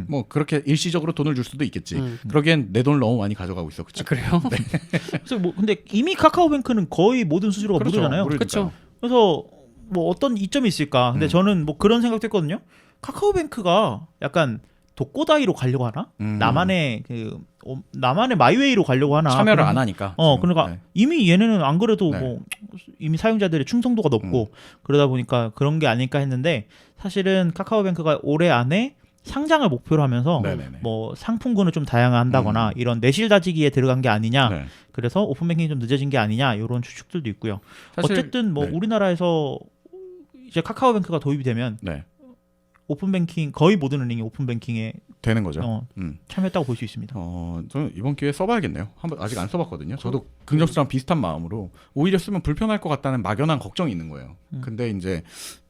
뭐 그렇게 일시적으로 돈을 줄 수도 있겠지. 음. 그러기엔 내 돈을 너무 많이 가져가고 있어. 그치? 아, 그래요? 그래서 뭐 근데 이미 카카오뱅크는 거의 모든 수수료가 그렇죠. 무료잖아요. 무료니까요. 그렇죠. 그래서 뭐 어떤 이점이 있을까? 근데 저는 뭐 그런 생각도 했거든요. 카카오뱅크가 약간 독고다이로 가려고 하나? 나만의 마이웨이로 가려고 하나? 참여를 그런- 안 하니까. 그러니까 네. 이미 얘네는 안 그래도 네. 뭐 이미 사용자들의 충성도가 높고 그러다 보니까 그런 게 아닐까 했는데 사실은 카카오뱅크가 올해 안에 상장을 목표로 하면서 네네네. 뭐 상품군을 좀 다양화한다거나 이런 내실 다지기에 들어간 게 아니냐. 네. 그래서 오픈뱅킹이 좀 늦어진 게 아니냐 이런 추측들도 있고요. 사실- 어쨌든 뭐 네. 우리나라에서 이제 카카오뱅크가 도입이 되면 네. 오픈뱅킹 거의 모든 은행이 오픈뱅킹에 되는 거죠. 참여했다고 볼 수 있습니다. 저는 이번 기회에 써봐야겠네요. 아직 안 써봤거든요. 저도 긍정수랑 비슷한 마음으로 오히려 쓰면 불편할 것 같다는 막연한 걱정이 있는 거예요. 근데 이제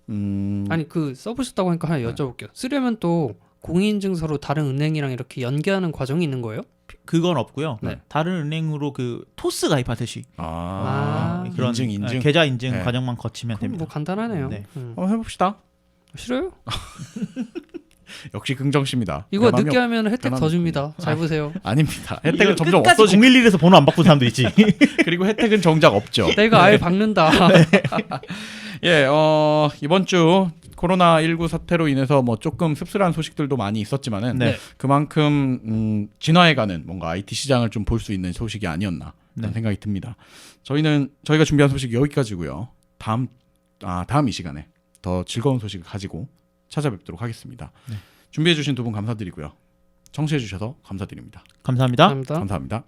아니 그 써보셨다고 하니까 하나 여쭤볼게요. 쓰려면 또 공인인증서로 다른 은행이랑 이렇게 연계하는 과정이 있는 거예요? 그건 없고요. 네. 다른 은행으로 그 토스 가입하듯이 그런 인증. 계좌 인증 네. 과정만 거치면 그럼 됩니다. 뭐 간단하네요. 네. 한번 해봅시다. 싫어요? 역시 긍정씨입니다. 이거 변함이 늦게 하면 혜택 변함이 더 줍니다. 잘 보세요. 아닙니다. 혜택은 이거 점점 끝까지 없어지고 011에서 번호 안 바꾼 사람도 있지. 그리고 혜택은 정작 없죠. 내가 아예 박는다. 예, 이번 주 코로나19 사태로 인해서 뭐 조금 씁쓸한 소식들도 많이 있었지만은 네. 그만큼 진화해가는 뭔가 IT 시장을 좀 볼 수 있는 소식이 아니었나 그런 생각이 듭니다. 저희가 준비한 소식 여기까지고요. 다음 이 시간에 더 즐거운 소식을 가지고 찾아뵙도록 하겠습니다. 준비해주신 두 분 감사드리고요. 청취해주셔서 감사드립니다. 감사합니다. 감사합니다. 감사합니다.